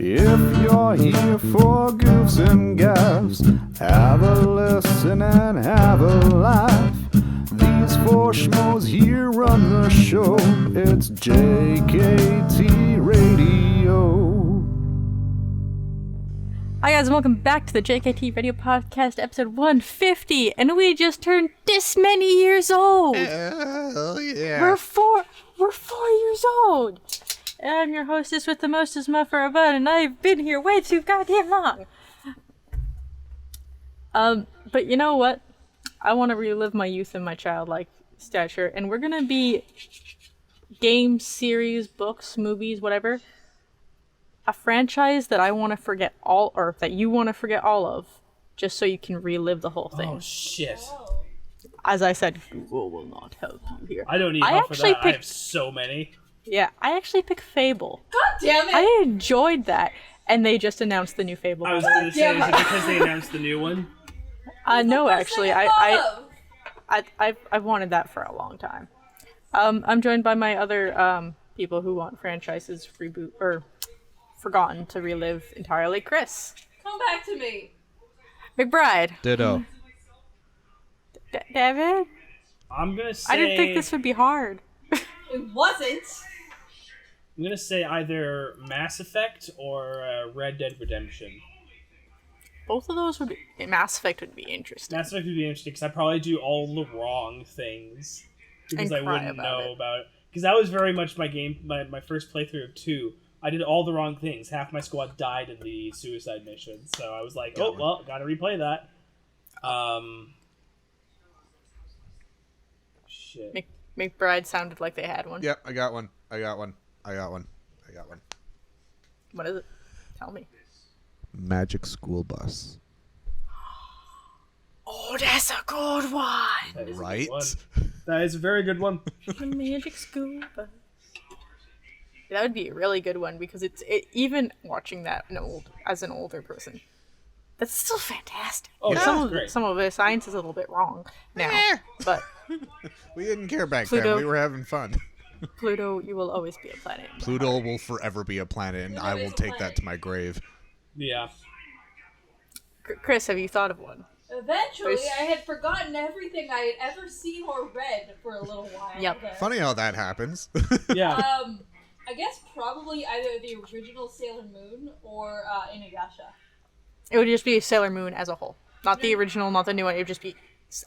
If you're here for goofs and gaffes, have a listen and have a laugh. These four schmoes here run the show. It's JKT Radio. Hi guys, and welcome back to the JKT Radio Podcast, episode 150, and we just turned this many years old. Yeah. We're four years old. And I'm your hostess with the mostest muff for a bun, and I've been here way too goddamn long. But you know what? I want to relive my youth and my childlike stature, and we're gonna be games, series, books, movies, whatever. A franchise that I want to forget all, or that you want to forget all of, just so you can relive the whole thing. Oh shit! As I said, Google will not help you here. I don't need help for that. I have so many. Yeah, I actually picked Fable. God damn it! I enjoyed that, and they just announced the new Fable. I was gonna say, is it because they announced the new one? No, actually, I've wanted that for a long time. I'm joined by my other people who want franchises reboot or forgotten to relive entirely. Chris. Come back to me. McBride. Ditto. David. I'm gonna say. I didn't think this would be hard. It wasn't. I'm gonna say either Mass Effect or Red Dead Redemption. Both of those would be... Mass Effect would be interesting. Mass Effect would be interesting because I probably do all the wrong things because And I cry wouldn't about know it. about it. Because that was very much my first playthrough of 2. I did all the wrong things. Half my squad died in the suicide mission, so I was like, oh well, gotta replay that. Shit. McBride sounded like they had one. Yep, I got one. What is it? Tell me. Magic School Bus. Oh, that's a good one. That is a good Right? one. That is a very good one. The Magic School Bus. That would be a really good one because even watching that as an older person, that's still fantastic. Oh, Yeah, yeah, great. some of the science is a little bit wrong now, but We didn't care back Pluto. then. We were having fun. Pluto, you will always be a planet. Pluto will forever be a planet, and I will take that to my grave. Yeah. Chris, have you thought of one? Eventually, There's- I had forgotten everything I had ever seen or read for a little while. Yep. there. Funny how that happens. Yeah. I guess probably either the original Sailor Moon or Inuyasha. It would just be Sailor Moon as a whole, not the original, not the new one. It would just be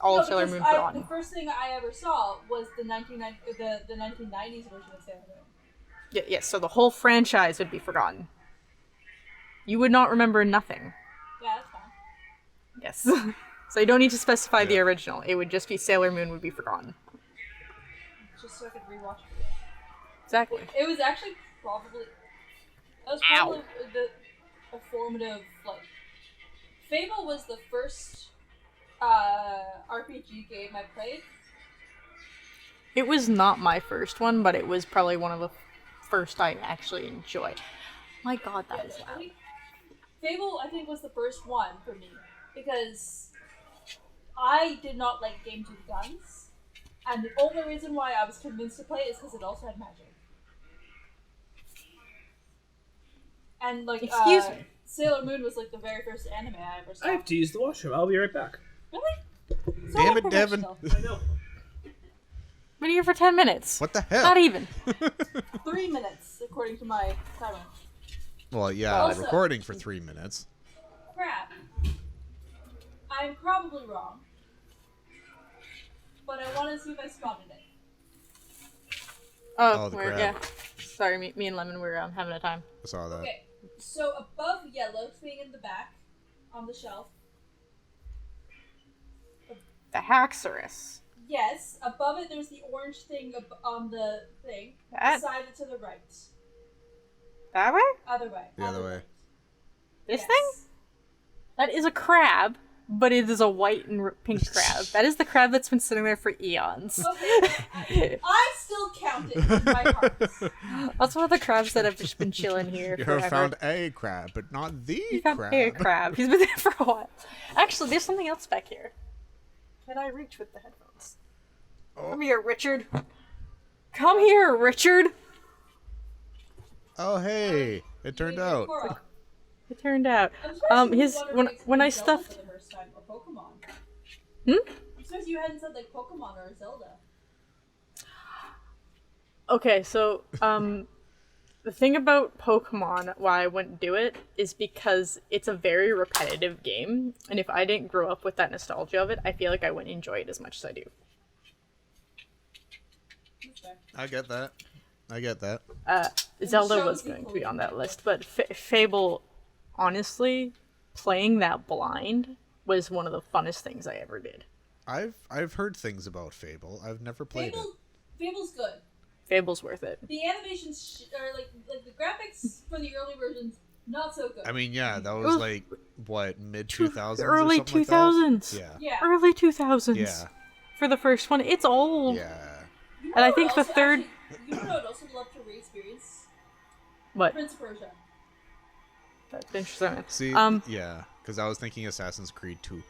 all of Sailor because Moon put on. the first thing I ever saw was the 1990s version of Sailor Moon. Yes, so the whole franchise would be forgotten. You would not remember nothing. Yeah, that's fine. Yes. So you don't need to specify the original. It would just be Sailor Moon would be forgotten. Just so I could rewatch it. Exactly. It was actually probably a formative, like, Fable was the first RPG game I played. It was not my first one, but it was probably one of the first I actually enjoyed. My god, that is loud. Fable, I think, was the first one for me because I did not like games with guns, and the only reason why I was convinced to play it is because it also had magic. And like, Excuse me. Sailor Moon was like the very first anime I ever saw. I have to use the washroom. I'll be right back. Really? So Damn it, Devin. unprofessional. I know. Been here for 10 minutes. What the hell? Not even. 3 minutes, according to my timer. Well, yeah, Also- recording for 3 minutes. Crap. I'm probably wrong. But I want to see if I spotted it. Oh, the we're, crab. yeah. Sorry, me and Lemon were having a time. I saw that. Okay, so above yellow, thing in the back, on the shelf. The Haxorus. Yes, above it there's the orange thing on the thing. That? Beside it to the right. That way? Other way. The other way. This Yes. thing? That is a crab, but it is a white and pink crab. That is the crab that's been sitting there for eons. Okay. I still count it in my heart. That's one of the crabs that have just been chilling here You forever. have found a crab, but not the You found crab. a crab. He's been there for a while. Actually, there's something else back here. Can I reach with the headphones? Oh. Come here, Richard. Come here, Richard. Oh, hey, it turned out. Korra. It turned out. I'm surprised His you wanted to when I explain Zelda stuffed. for the first time, or Pokemon. Hmm? I'm surprised you hadn't said like Pokemon or Zelda. Okay, so the thing about Pokemon, why I wouldn't do it, is because it's a very repetitive game, and if I didn't grow up with that nostalgia of it, I feel like I wouldn't enjoy it as much as I do. I get that. Zelda shows was the going to be on that list, but Fable, honestly, playing that blind was one of the funnest things I ever did. I've heard things about Fable. I've never played it. Fable's good. Fable's worth it. The animations are like the graphics for the early versions not so good. I mean, yeah, that was like what, mid 2000s, Early or something 2000s. Like that? yeah. Early 2000s. Yeah. For the first one, it's old. Yeah. You know And I what think the also third. Actually, you know what I'd also love to re-experience? What? Prince of Persia. That's interesting. See, yeah, because I was thinking Assassin's Creed 2.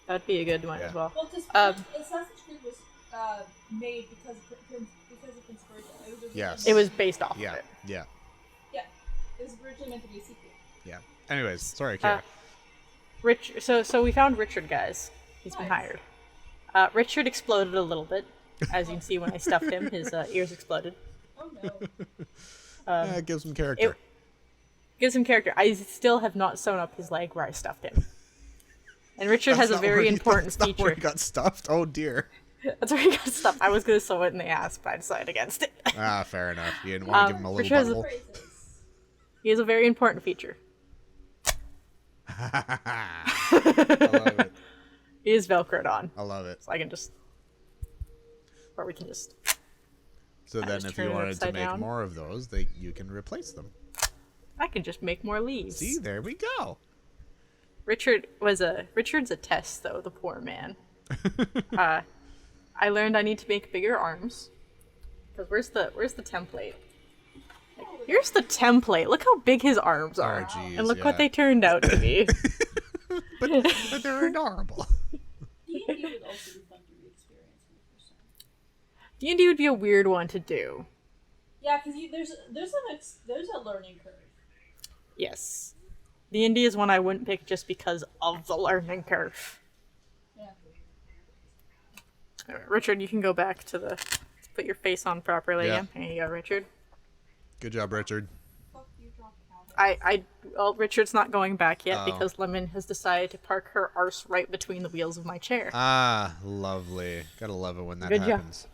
That'd be a good one Yeah. as well. Well, because Assassin's Creed was made because of Prince of Persia. It was originally Yes. It was based off Yeah, of it. yeah, It was originally meant to be a sequel. yeah. Anyways, sorry, Kara. So we found Richard, guys. He's been Nice. hired. Richard exploded a little bit, as you can see when I stuffed him. His ears exploded. Oh no. Yeah, it gives some character. Gives him character. I still have not sewn up his leg where I stuffed him. And Richard has a That's not very where he- important that's not where feature. he got stuffed. Oh dear. That's where he got stuffed. I was gonna sew it in the ass, but I decided against it. Ah, fair enough. You didn't want to give him a little Richard has a- butthole. Phrases. He has a very important feature. I love it. He is velcroed on, I love it. so I can just, or we can just. So then, just if turn you it wanted to upside make down. more of those, you can replace them. I can just make more leaves. See, there we go. Richard's a test though, the poor man. I learned I need to make bigger arms. Cause where's the template? Like, here's the template. Look how big his arms are, Oh, geez, and look what yeah. they turned out to be. But they're adorable. D&D would also be fun to re-experience 100%. D&D would be a weird one to do. Yeah, because there's a learning curve. Yes, D&D is one I wouldn't pick just because of the learning curve. Yeah. Alright, Richard, you can go back to the. Put your face on properly. Yeah. Again. There you go, Richard. Good job, Richard. Fuck you, drop counter. Well, Richard's not going back yet Oh. because Lemon has decided to park her arse right between the wheels of my chair. Ah, lovely. Gotta love it when that Good job. happens.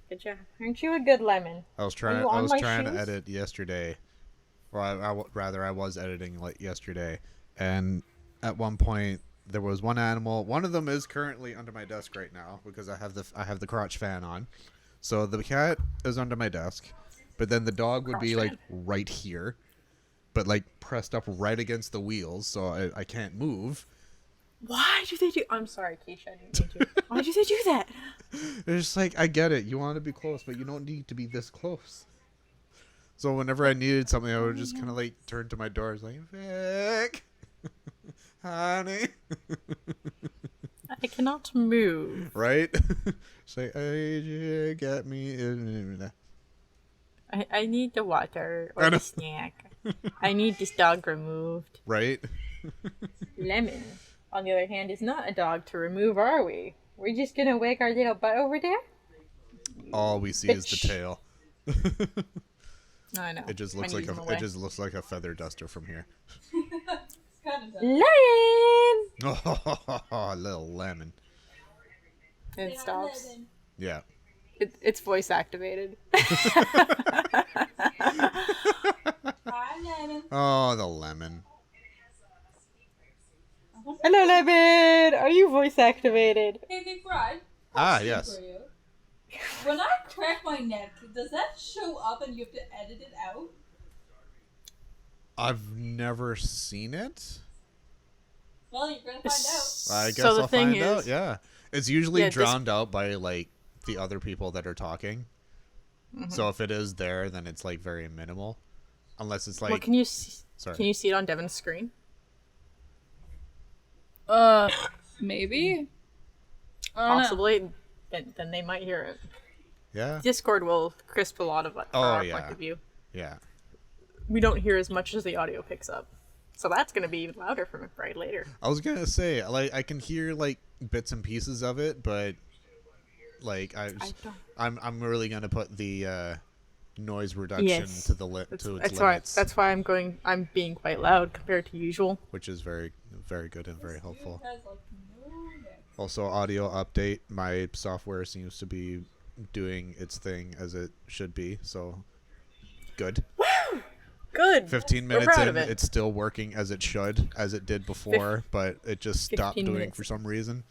Good job. Aren't you a good lemon? I was Are trying. you I on was my trying to shoes? edit yesterday. Well, rather, I was editing like yesterday, and at one point there was one animal. One of them is currently under my desk right now because I have the crotch fan on. So the cat is under my desk, but then the dog would be Crotch like right here, but like pressed up right against the wheels, so I can't move. Why do they do? I'm sorry, Keisha. I didn't mean to. Why do they do that? It's just like, I get it. You want to be close, but you don't need to be this close. So whenever I needed something, I would just kind of like turn to my door. I was like, Vic, honey, I cannot move. right? Say, hey, get me in. I need the water I or know. the snack. I need this dog removed. Right? Lemon, on the other hand, is not a dog to remove, are we? We're just gonna wag our little butt over there? All we see is the Bitch. tail. I know. It just I looks need like them it away. just looks like a feather duster from here. It's kind of Lemon! Oh, little lemon. And it stops. Yeah. It's voice activated. Hi, Lemon. Oh, the lemon. Hello, Lemon! Are you voice activated? Hey, Big Fry. Ah, question yes. for you. When I crack my neck, does that show up and you have to edit it out? I've never seen it. Well, you're gonna find out. I guess So the I'll thing find is- out. Yeah, it's usually Yeah, this- drowned out by like the other people that are talking. Mm-hmm. So if it is there, then it's like very minimal, unless it's like. Well, can you see, Sorry. can you see it on Devin's screen? Maybe. I don't know. Possibly. Then they might hear it. Yeah. Discord will crisp a lot of it from Oh, our yeah. point of view. Yeah. we don't hear as much as the audio picks up. So that's going to be even louder for McBride later. I was gonna say, like, I can hear like bits and pieces of it, but like I'm really gonna put the noise reduction to the to its limits. That's why I'm being quite loud compared to usual. Which is very, very good and very helpful. Has, like, no mix. Also, audio update. My software seems to be doing its thing as it should be. So good. Good. 15 We're minutes proud in, of it. it's still working as it should, as it did before, but it just stopped 15 doing minutes. for some reason.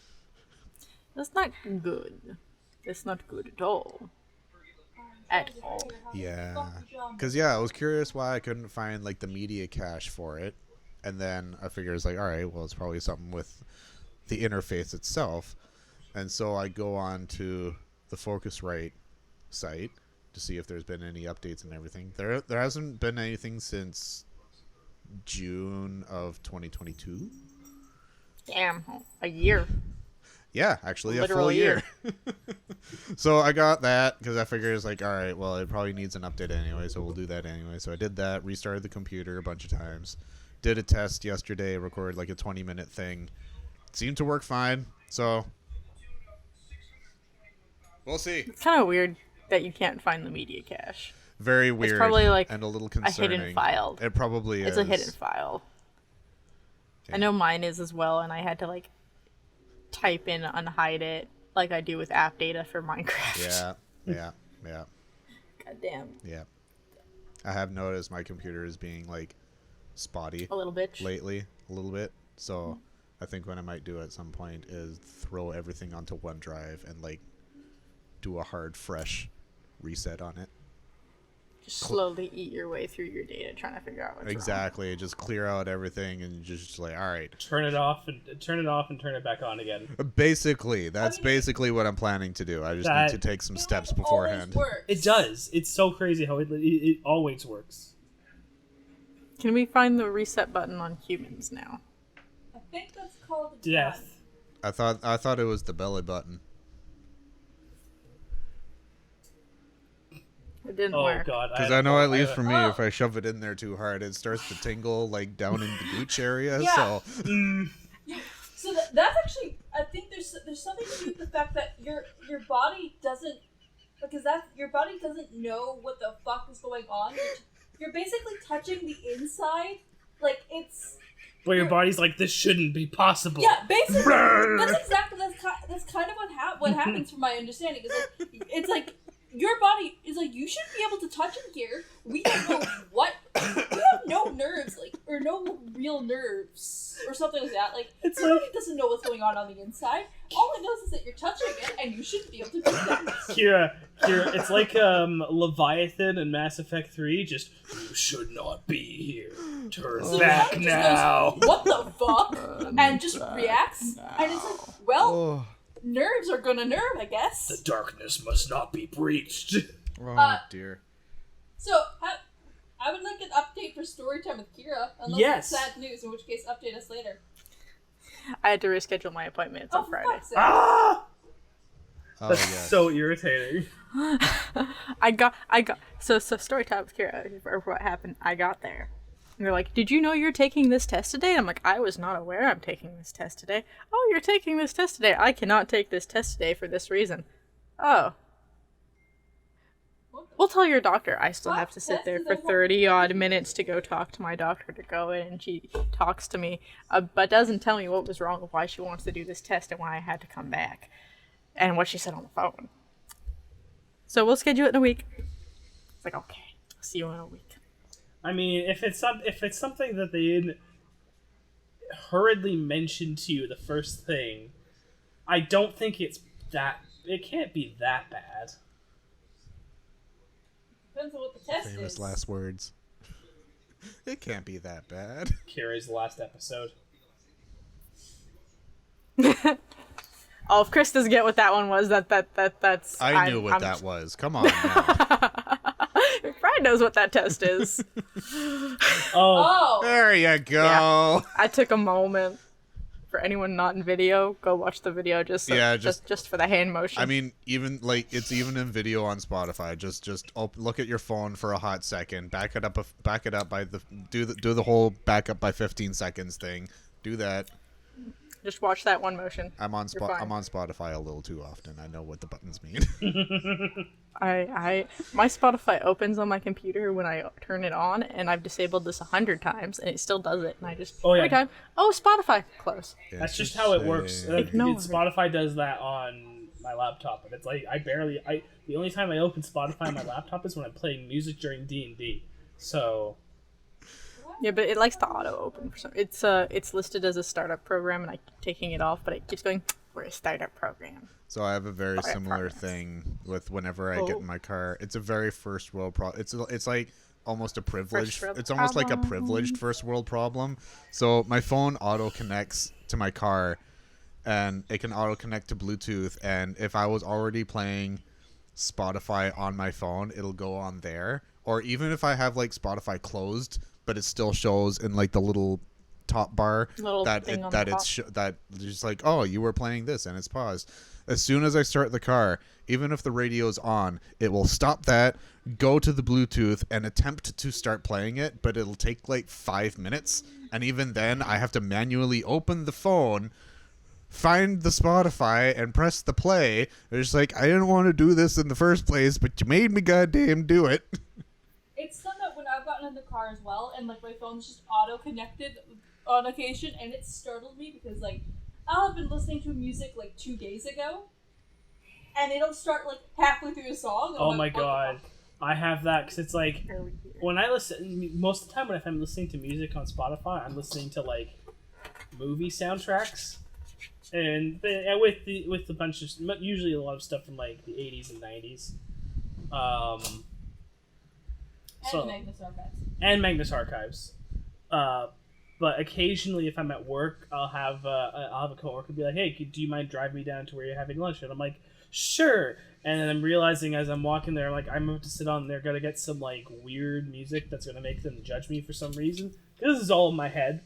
That's not good. That's not good at all. At all. Yeah. Because, yeah, I was curious why I couldn't find, like, the media cache for it. And then I figured it's like, all right, well, it's probably something with the interface itself. And so I go on to the Focusrite site to see if there's been any updates and everything. There hasn't been anything since June of 2022. Damn, a year. Yeah, actually, a Literal full year. So I got that because I figured it's like, all right, well, it probably needs an update anyway, so we'll do that anyway. So I did that, restarted the computer a bunch of times, did a test yesterday, recorded like a 20-minute thing. Seemed to work fine, so we'll see. It's kind of weird that you can't find the media cache. Very weird. It's probably like and a little a concerning. hidden file. It probably is. It's a hidden file. Yeah. I know mine is as well, and I had to like type in unhide it like I do with app data for Minecraft. Yeah. God damn. Yeah. I have noticed my computer is being like spotty A little bitch. lately, a little bit. So I think what I might do at some point is throw everything onto OneDrive and like do a hard fresh reset on it. Just slowly eat your way through your data, trying to figure out what's wrong. Exactly. Just clear out everything and just like, all right. Turn it off and turn it back on again. Basically, that's basically what I'm planning to do. I just need to take some steps beforehand. It does. It's so crazy how it always works. Can we find the reset button on humans now? I think that's called Death. I thought it was the belly button. It didn't Oh work. god. Because I know at least for me, if I shove it in there too hard, it starts to tingle like down in the gooch area. Yeah. So So that's actually, I think there's something to do with the fact that your body doesn't, because your body doesn't know what the fuck is going on. You're basically touching the inside, like it's. But your body's like, this shouldn't be possible. Yeah, basically, that's kind of what happens from my understanding. Is like it's like your body is like, you should be able to touch in here. We don't know what. We have no nerves, like, or no real nerves, or something like that. Like, It's your like- body doesn't know what's going on the inside. All it knows is that you're touching it, and you shouldn't be able to do that. Kira, it's like Leviathan in Mass Effect 3, just, you should not be here. Turn So back the body now. just goes, what the fuck? And just reacts. And it's like, well, nerves are gonna nerve, I guess. The darkness must not be breached. dear. So, I would like an update for Storytime with Kira. Unless Yes. it's sad news, in which case, update us later. I had to reschedule my appointment. It's on for Friday. fuck's sake. Ah! Oh, That's yes. so irritating. I got so story time with Kira or what happened. I got there. And they're like, "Did you know you're taking this test today?" I'm like, "I was not aware I'm taking this test today." "Oh, you're taking this test today." "I cannot take this test today for this reason." "Oh. We'll tell your doctor." I still have to sit there for 30 odd minutes to go talk to my doctor to go in, and she talks to me, but doesn't tell me what was wrong, why she wants to do this test, and why I had to come back, and what she said on the phone. So we'll schedule it in a week. It's like, okay, I'll see you in a week. I mean, if it's something that they didn't hurriedly mention to you the first thing, I don't think it can't be that bad. Depends on what the test Famous is. last words. It can't be that bad. Kira's last episode. Oh, if Chris doesn't get what that one was, that's... I knew what that was. Come on now. Brian knows what that test is. Oh, Oh! There you go. Yeah. I took a moment. For anyone not in video, go watch the video just for the hand motion. I mean, even like it's even in video on Spotify. Just look at your phone for a hot second, back it up by do the whole back up by 15 seconds thing. Do that. Just watch that one motion. I'm on Spotify a little too often. I know what the buttons mean. My Spotify opens on my computer when I turn it on, and I've disabled this 100 times, and it still does it. And I just every time, Spotify, close. That's just how it works. Spotify does that on my laptop, and it's like the only time I open Spotify on my laptop is when I'm playing music during D&D. So. Yeah, but it likes to auto open for some. It's listed as a startup program, and I keep taking it off, but it keeps going. We're a startup program. So I have a very similar thing with whenever I get in my car. It's a very first world problem. It's like almost a privileged. It's almost like a privileged first world problem. So my phone auto connects to my car, and it can auto connect to Bluetooth. And if I was already playing Spotify on my phone, it'll go on there. Or even if I have like Spotify closed, but it still shows in like the little top bar that just like, oh, you were playing this and it's paused. As soon as I start the car, even if the radio's on, it will stop that, go to the Bluetooth and attempt to start playing it, but it'll take like 5 minutes, and even then I have to manually open the phone, find the Spotify and press the play. It's like, I didn't want to do this in the first place, but you made me goddamn do it. It's done that when I've gotten in the car as well, and like my phone's just auto-connected on occasion, and it startled me because like I'll have been listening to music like 2 days ago, and it'll start like halfway through a song. Oh my god, I have that because it's like when I listen, most of the time when I'm listening to music on Spotify, I'm listening to like movie soundtracks, and with a bunch of usually a lot of stuff from like the 80s and 90s. And Magnus Archives. But occasionally, if I'm at work, I'll have a coworker be like, "Hey, do you mind driving me down to where you're having lunch?" And I'm like, "Sure." And then I'm realizing as I'm walking there, like I'm about to sit on there, gonna get some like weird music that's gonna make them judge me for some reason. This is all in my head.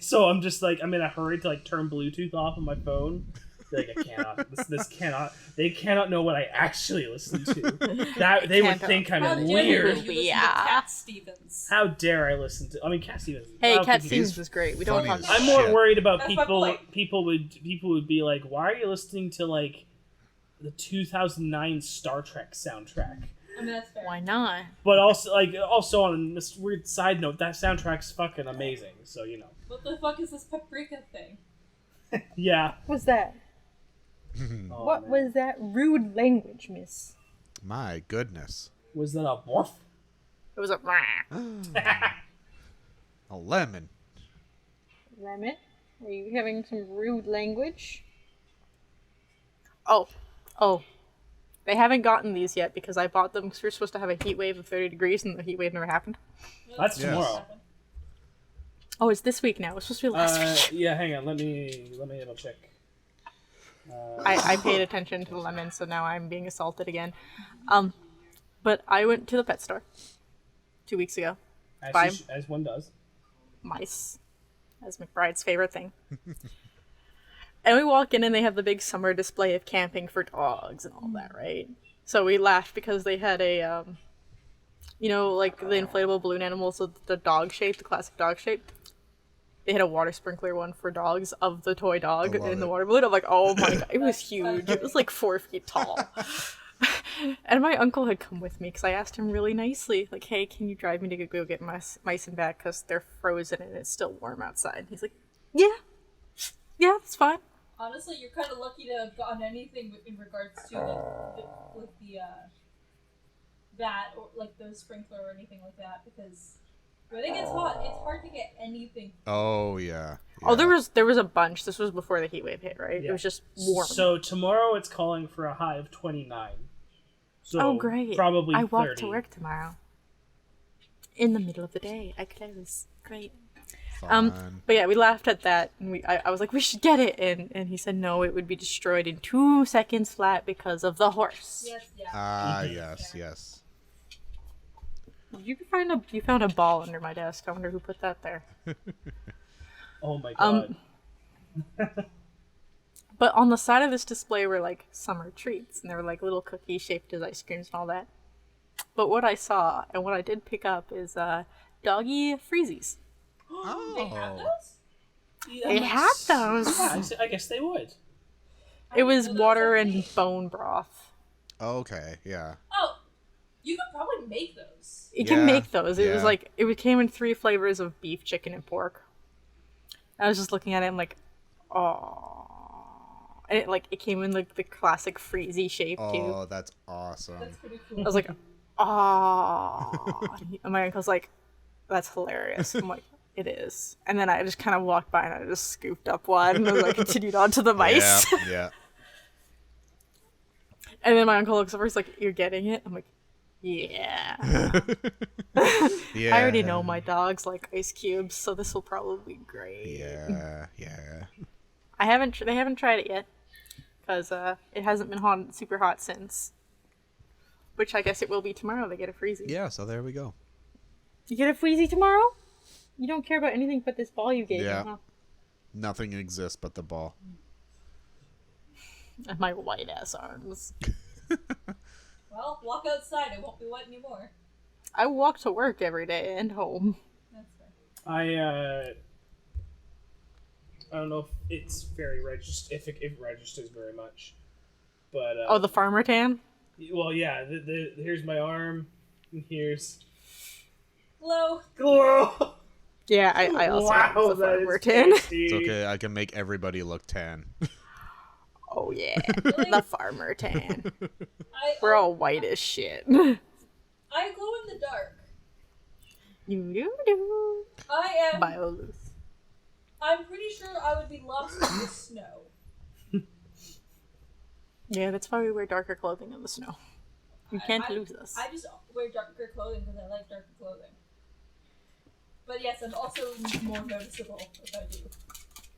So I'm just like I'm in a hurry to like turn Bluetooth off on my phone. Like I cannot. This cannot. They cannot know what I actually listen to. That they would think I'm weird. Cat Stevens. How dare I listen to? I mean, Cat Stevens. Hey, Cat Stevens is great. We don't talk. I'm more worried about people. People would be like, "Why are you listening to like the 2009 Star Trek soundtrack?" I mean, that's fair. Why not? But also on this weird side note, that soundtrack's fucking amazing. So you know. What the fuck is this paprika thing? Yeah. What's that? What was that rude language, miss? My goodness. Was that a borf? It was a a lemon. Lemon? Are you having some rude language? Oh. They haven't gotten these yet because I bought them because we were supposed to have a heat wave of 30 degrees and the heat wave never happened. That's tomorrow. Oh, it's this week now. It was supposed to be last week. Yeah, hang on. Let me double check. I paid attention to the lemon, so now I'm being assaulted again. But I went to the pet store 2 weeks ago. As one does. Mice. That's McBride's favorite thing. And we walk in and they have the big summer display of camping for dogs and all that, right? So we laughed because they had a, like the inflatable balloon animals with the dog shape, the classic dog shape. They had a water sprinkler one for dogs of the toy dog in the water balloon. I'm like, oh my god, it was huge. It was like 4 feet tall. And my uncle had come with me because I asked him really nicely, like, hey, can you drive me to go get mice and back because they're frozen and it's still warm outside. He's like, yeah, that's fine. Honestly, you're kind of lucky to have gotten anything in regards to the that or like the sprinkler or anything like that because when it gets hot, it's hard to get anything. Oh yeah. Oh, there was a bunch. This was before the heat wave hit, right? Yeah. It was just warm. So tomorrow it's calling for a high of 29. So great! Probably I 30. walk to work tomorrow. In the middle of the day, I close. Great. Fun. But yeah, we laughed at that, and I was like, we should get it, and he said no, it would be destroyed in 2 seconds flat because of the horse. Yes, yeah. Yes. You found a ball under my desk. I wonder who put that there. Oh my god. But on the side of this display were like summer treats, and they were like little cookies shaped as ice creams and all that. But what I saw and what I did pick up is doggy freezies. They have Oh. those? They had those. Yeah, I guess they would. It was I didn't know that water a and thing. bone broth. Okay, yeah. Oh, you could probably make those. You Yeah, can make those. It was yeah. like it came in 3 flavors of beef, chicken, and pork. I was just looking at it. I'm like, oh, and it came in like the classic freezy shape too. Oh, that's awesome. That's pretty I cool. was like, oh. And my uncle's like, that's hilarious. I'm like, it is. And then I just kind of walked by and I just scooped up one and I continued on to the mice. Yeah, yeah. And then my uncle looks over, he's like, you're getting it? I'm like, yeah. Yeah. I already know my dogs like ice cubes, so this will probably be great. Yeah, yeah. They haven't tried it yet because it hasn't been super hot since. Which I guess it will be tomorrow. They get a freezy. Yeah, so there we go. You get a freezy tomorrow? You don't care about anything but this ball you gave Yeah. me, huh? Nothing exists but the ball. And my white ass arms. Well, walk outside. It won't be wet anymore. I walk to work every day and home. That's fair. I don't know if it's very if it registers very much, but Oh, the farmer tan? well, yeah. Here's my arm, and here's Hello. glow. Yeah, I also have Wow, the that farmer is tan. tasty. It's okay, I can make everybody look tan. Oh yeah, the farmer tan. We're all white as shit. I glow in the dark. You do. I am. Bioluth. I'm pretty sure I would be lost in the snow. Yeah, that's why we wear darker clothing in the snow. You can't I- lose us. I just wear darker clothing because I like darker clothing. But yes, I'm also more noticeable if I do.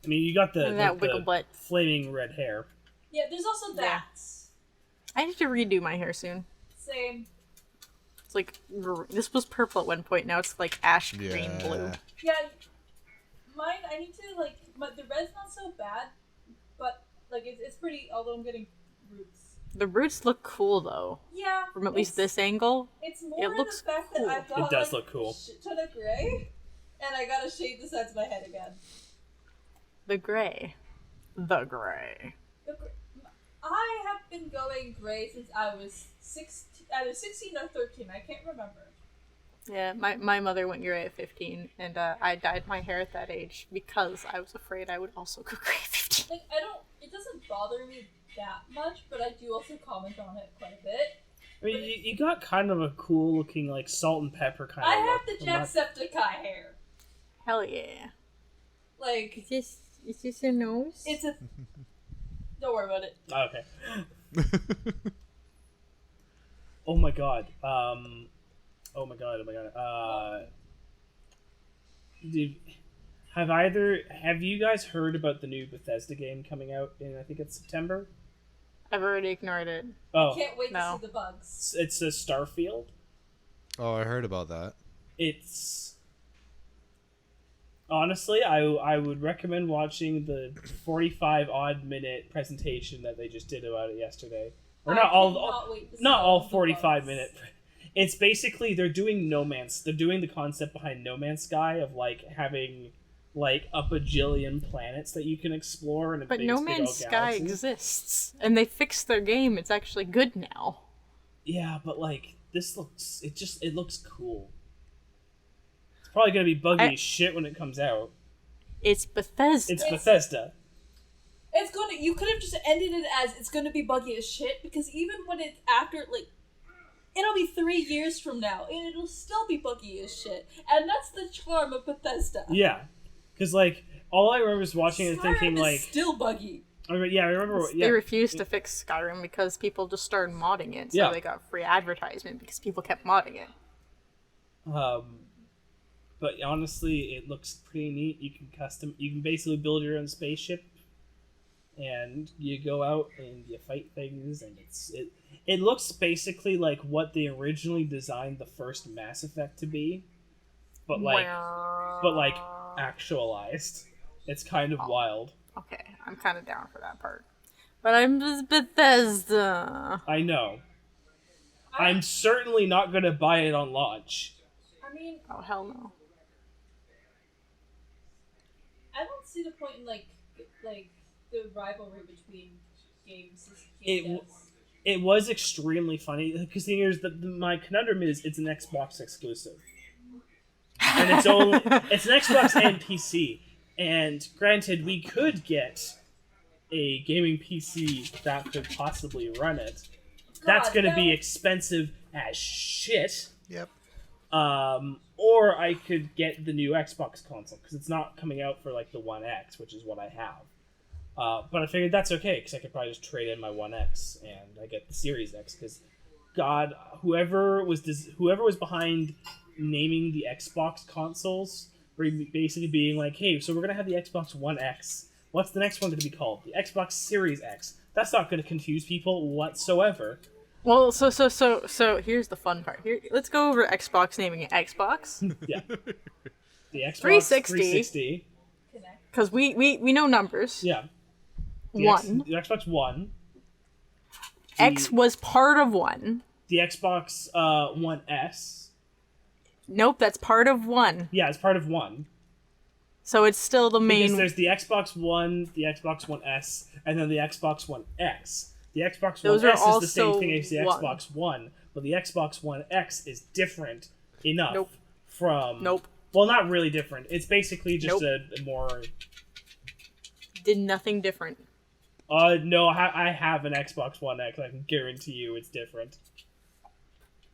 I mean, you got the, And that like, wiggle the butt. flaming red hair. Yeah, there's also that. I need to redo my hair soon. Same. It's like this was purple at one point. Now it's like ash green Yeah. blue. Yeah, mine. I need to like. The red's not so bad, but like it's pretty. Although I'm getting roots. The roots look cool though, Yeah. from at least it's- this angle. It's more it looks the fact cool. that I've got It does like, look cool. a shit ton of gray, and I gotta shave the sides of my head again. The gray. The gray. I have been going gray since I was 16, either 16 or 13. I can't remember. Yeah, my mother went gray at 15, and I dyed my hair at that age because I was afraid I would also go gray at 15. Like it doesn't bother me that much, but I do also comment on it quite a bit. I mean, you got kind of a cool looking, like, salt and pepper kind I of have look. the Jacksepticeye hair. Hell yeah. Like Is this your nose? it's a. Don't worry about it. Okay. Oh my god. Oh my god. Dude, have you guys heard about the new Bethesda game coming out in, I think it's September? I've already ignored it. Oh, Can't wait No. to see the bugs. it's a Starfield. Oh, I heard about that. It's honestly, I would recommend watching the 45 odd minute presentation that they just did about it yesterday. Or I not all, cannot wait to see not all the 45 bugs. minute. It's basically they're doing they're doing the concept behind No Man's Sky of like having like a bajillion planets that you can explore and a But big, No big Man's old Sky galaxy. exists, and they fixed their game. It's actually good now. Yeah, but like this it looks cool. It's probably gonna be buggy as shit when it comes out. It's Bethesda. It's Bethesda. It's gonna. You could have just ended it as it's gonna be buggy as shit because even when it's after like, it'll be 3 years from now and it'll still be buggy as shit, and that's the charm of Bethesda. Yeah, because like all I remember is watching it Skyrim thinking is like, still buggy. I remember. They refused to fix Skyrim because people just started modding it, so Yeah. they got free advertisement because people kept modding it. But honestly, it looks pretty neat. You can basically build your own spaceship, and you go out and you fight things, and it looks basically like what they originally designed the first Mass Effect to be, but like actualized. It's kind of wild. Okay, I'm kind of down for that part. But I'm just Bethesda. I know. I'm certainly not gonna buy it on launch. I mean, Oh, hell no. I don't see the point in like the rivalry between games. It was extremely funny because the thing is that my conundrum is it's an Xbox exclusive, and it's an Xbox and PC. And granted, we could get a gaming PC that could possibly run it. That's going to be expensive as shit. Yep. Or I could get the new Xbox console because it's not coming out for like the One X, which is what I have. But I figured that's okay because I could probably just trade in my One X and I get the Series X. Because, God, whoever was behind naming the Xbox consoles, basically being like, "Hey, so we're gonna have the Xbox One X. What's the next one going to be called? The Xbox Series X." That's not going to confuse people whatsoever. Well, so here's the fun part. Here, let's go over Xbox naming it Xbox. Yeah. The Xbox 360. Because we know numbers. Yeah. The Xbox One. X was part of one. The Xbox One S. Nope, that's part of one. Yeah, it's part of one. So it's still the main. Because there's the Xbox One, the Xbox One S, and then the Xbox One X. The Xbox One S is the same thing as the Xbox One, but the Xbox One X is different enough from... Nope. Well, not really different. It's basically just a more... Did nothing different. No, I have an Xbox One X. I can guarantee you it's different.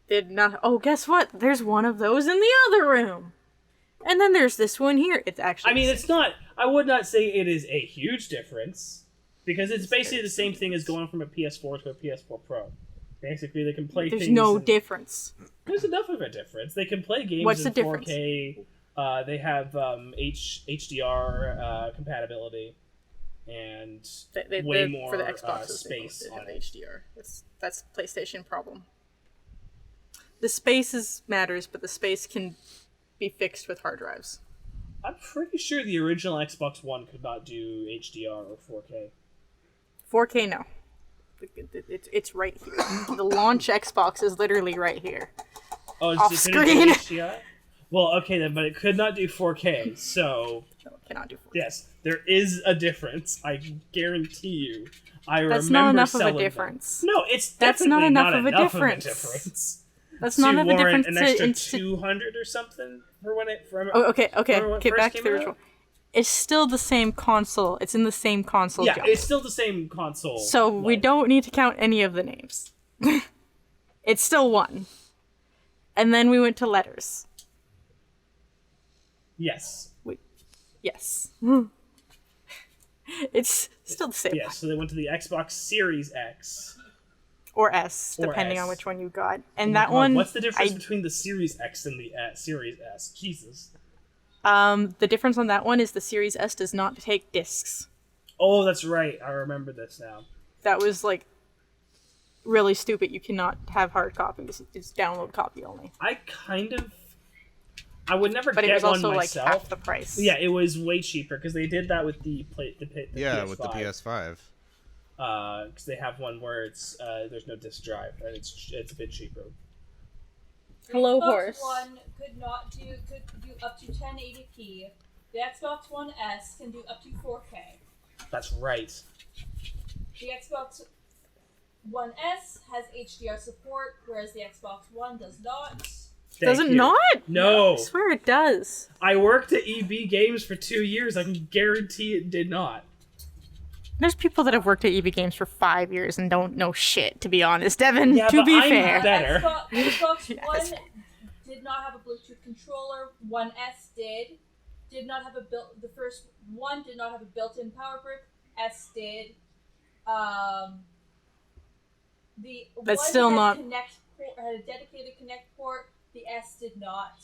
Did not... Oh, guess what? There's one of those in the other room. And then there's this one here. It's actually... I mean, it's not... I would not say it is a huge difference. Because it's basically the same thing as going from a PS4 to a PS4 Pro. Basically, they can play things... There's no difference. There's enough of a difference. They can play games in 4K. They have HDR compatibility. And way more for the Xbox space on it. HDR. That's PlayStation problem. The space matters, but the space can be fixed with hard drives. I'm pretty sure the original Xbox One could not do HDR or 4K. 4K, no. It's right here. The launch Xbox is literally right here. Oh, it's off just screen. HDR? Well, okay then, but it could not do 4K, so... No, it cannot do 4K. Yes, there is a difference. I guarantee you. That's not enough of a difference. No, it's that's definitely not enough of a difference. That's not enough of a difference. An extra 200 or something for when it... Okay, back to the original. It's still the same console. It's in the same console. Yeah, jump. It's still the same console. So we don't need to count any of the names. It's still one. And then we went to letters. Yes. Yes. It's still the same. Yes, so they went to the Xbox Series X. Or S, depending on which one you got. And that one... one... What's the difference between the Series X and the Series S? Jesus. The difference on that one is the Series S does not take discs. Oh, that's right. I remember this now. That was, like, really stupid. You cannot have hard copies. It's download copy only. I would never but get it was also one myself. Like half the price. Yeah, it was way cheaper because they did that with the PS5. With the PS5. Because they have one where it's there's no disc drive and it's a bit cheaper. Hello, Xbox horse. One could do up to 1080p. The Xbox One S can do up to 4K. That's right. The Xbox One S has HDR support, whereas the Xbox One does not. Does it not? No. I swear it does. I worked at EB Games for 2 years. I can guarantee it did not. There's people that have worked at EB Games for 5 years and don't know shit, to be honest, Devin. Yeah, to but be I'm fair. better. Xbox Yes. One did not have a Bluetooth controller. One S did. Did not have the first one did not have a built-in power brick. S did. The That's one still had not. had a dedicated Connect port. The S did not.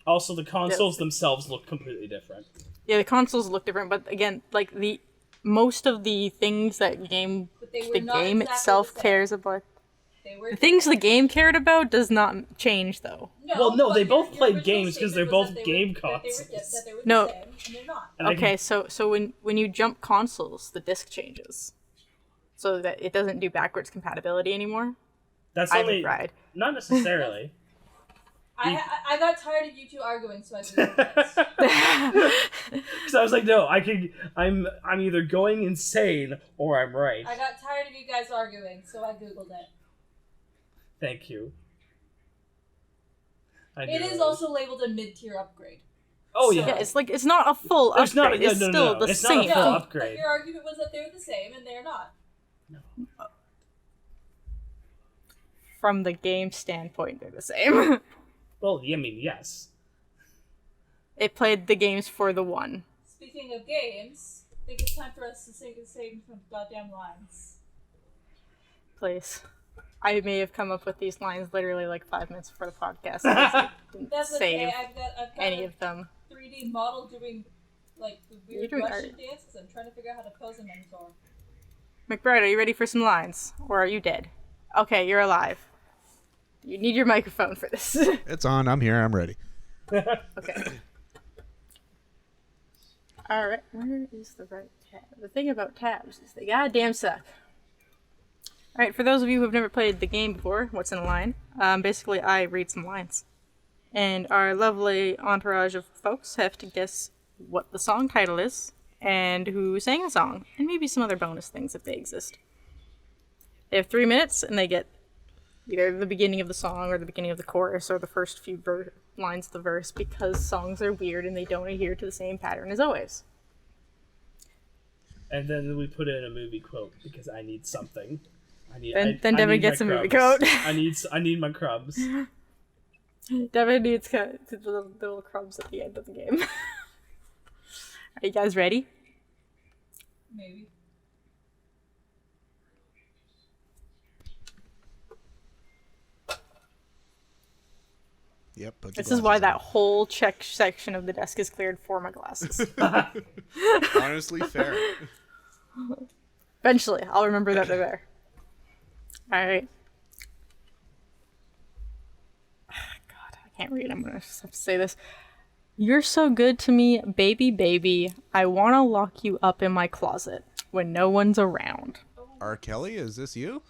Also, the consoles themselves look completely different. Yeah, the consoles look different, but again, like most of the things that the game exactly itself cares about. They were The things the game cared about does not change, though. Well, no, but they both your played original games 'cause they're statement was both that game that they were, consoles. that they were No. the same, and they're not. And I Okay, can- so when you jump consoles, the disc changes, so that it doesn't do backwards compatibility anymore. that's I only haven't tried. not necessarily. I got tired of you two arguing, so I googled it. Because I was like, no, I'm either going insane or I'm right. I got tired of you guys arguing, so I googled it. Thank you. It is also labeled a mid-tier upgrade. Oh so- yeah. Yeah, it's not a full There's not upgrade. a- It's no, no, still no, the it's not a same. full No, upgrade. but your argument was that they're the same, and they're not. From the game standpoint, they're the same. Well, I mean, yes. It played the games for the one. Speaking of games, I think it's time for us to sing the same goddamn lines. Please. I may have come up with these lines literally like 5 minutes before the podcast. So I didn't That's save okay. I've got any a of them. 3D model doing like the You're weird doing Russian art. dances. I'm trying to figure out how to pose a mentor. McBride, are you ready for some lines? Or are you dead? Okay, you're alive. You need your microphone for this. It's on. I'm here. I'm ready. Okay. Alright, where is the right tab? The thing about tabs is they goddamn suck. Alright, for those of you who have never played the game before, what's in a line? Basically, I read some lines. And our lovely entourage of folks have to guess what the song title is, and who sang the song, and maybe some other bonus things if they exist. They have 3 minutes, and they get either the beginning of the song or the beginning of the chorus or the first few lines of the verse, because songs are weird and they don't adhere to the same pattern as always. And then we put in a movie quote because I need something. Then I Devin need gets my a movie crumbs. quote. I need my crumbs. Devin needs the little crumbs at the end of the game. Are you guys ready? Maybe. Yep. Put your This is why glasses that whole check section of the desk is cleared for my glasses. on. Honestly, fair. Eventually, I'll remember that they're there. Alright. God, I can't read. I'm gonna just have to say this. You're so good to me, baby, baby. I wanna lock you up in my closet when no one's around. R. Kelly, is this you?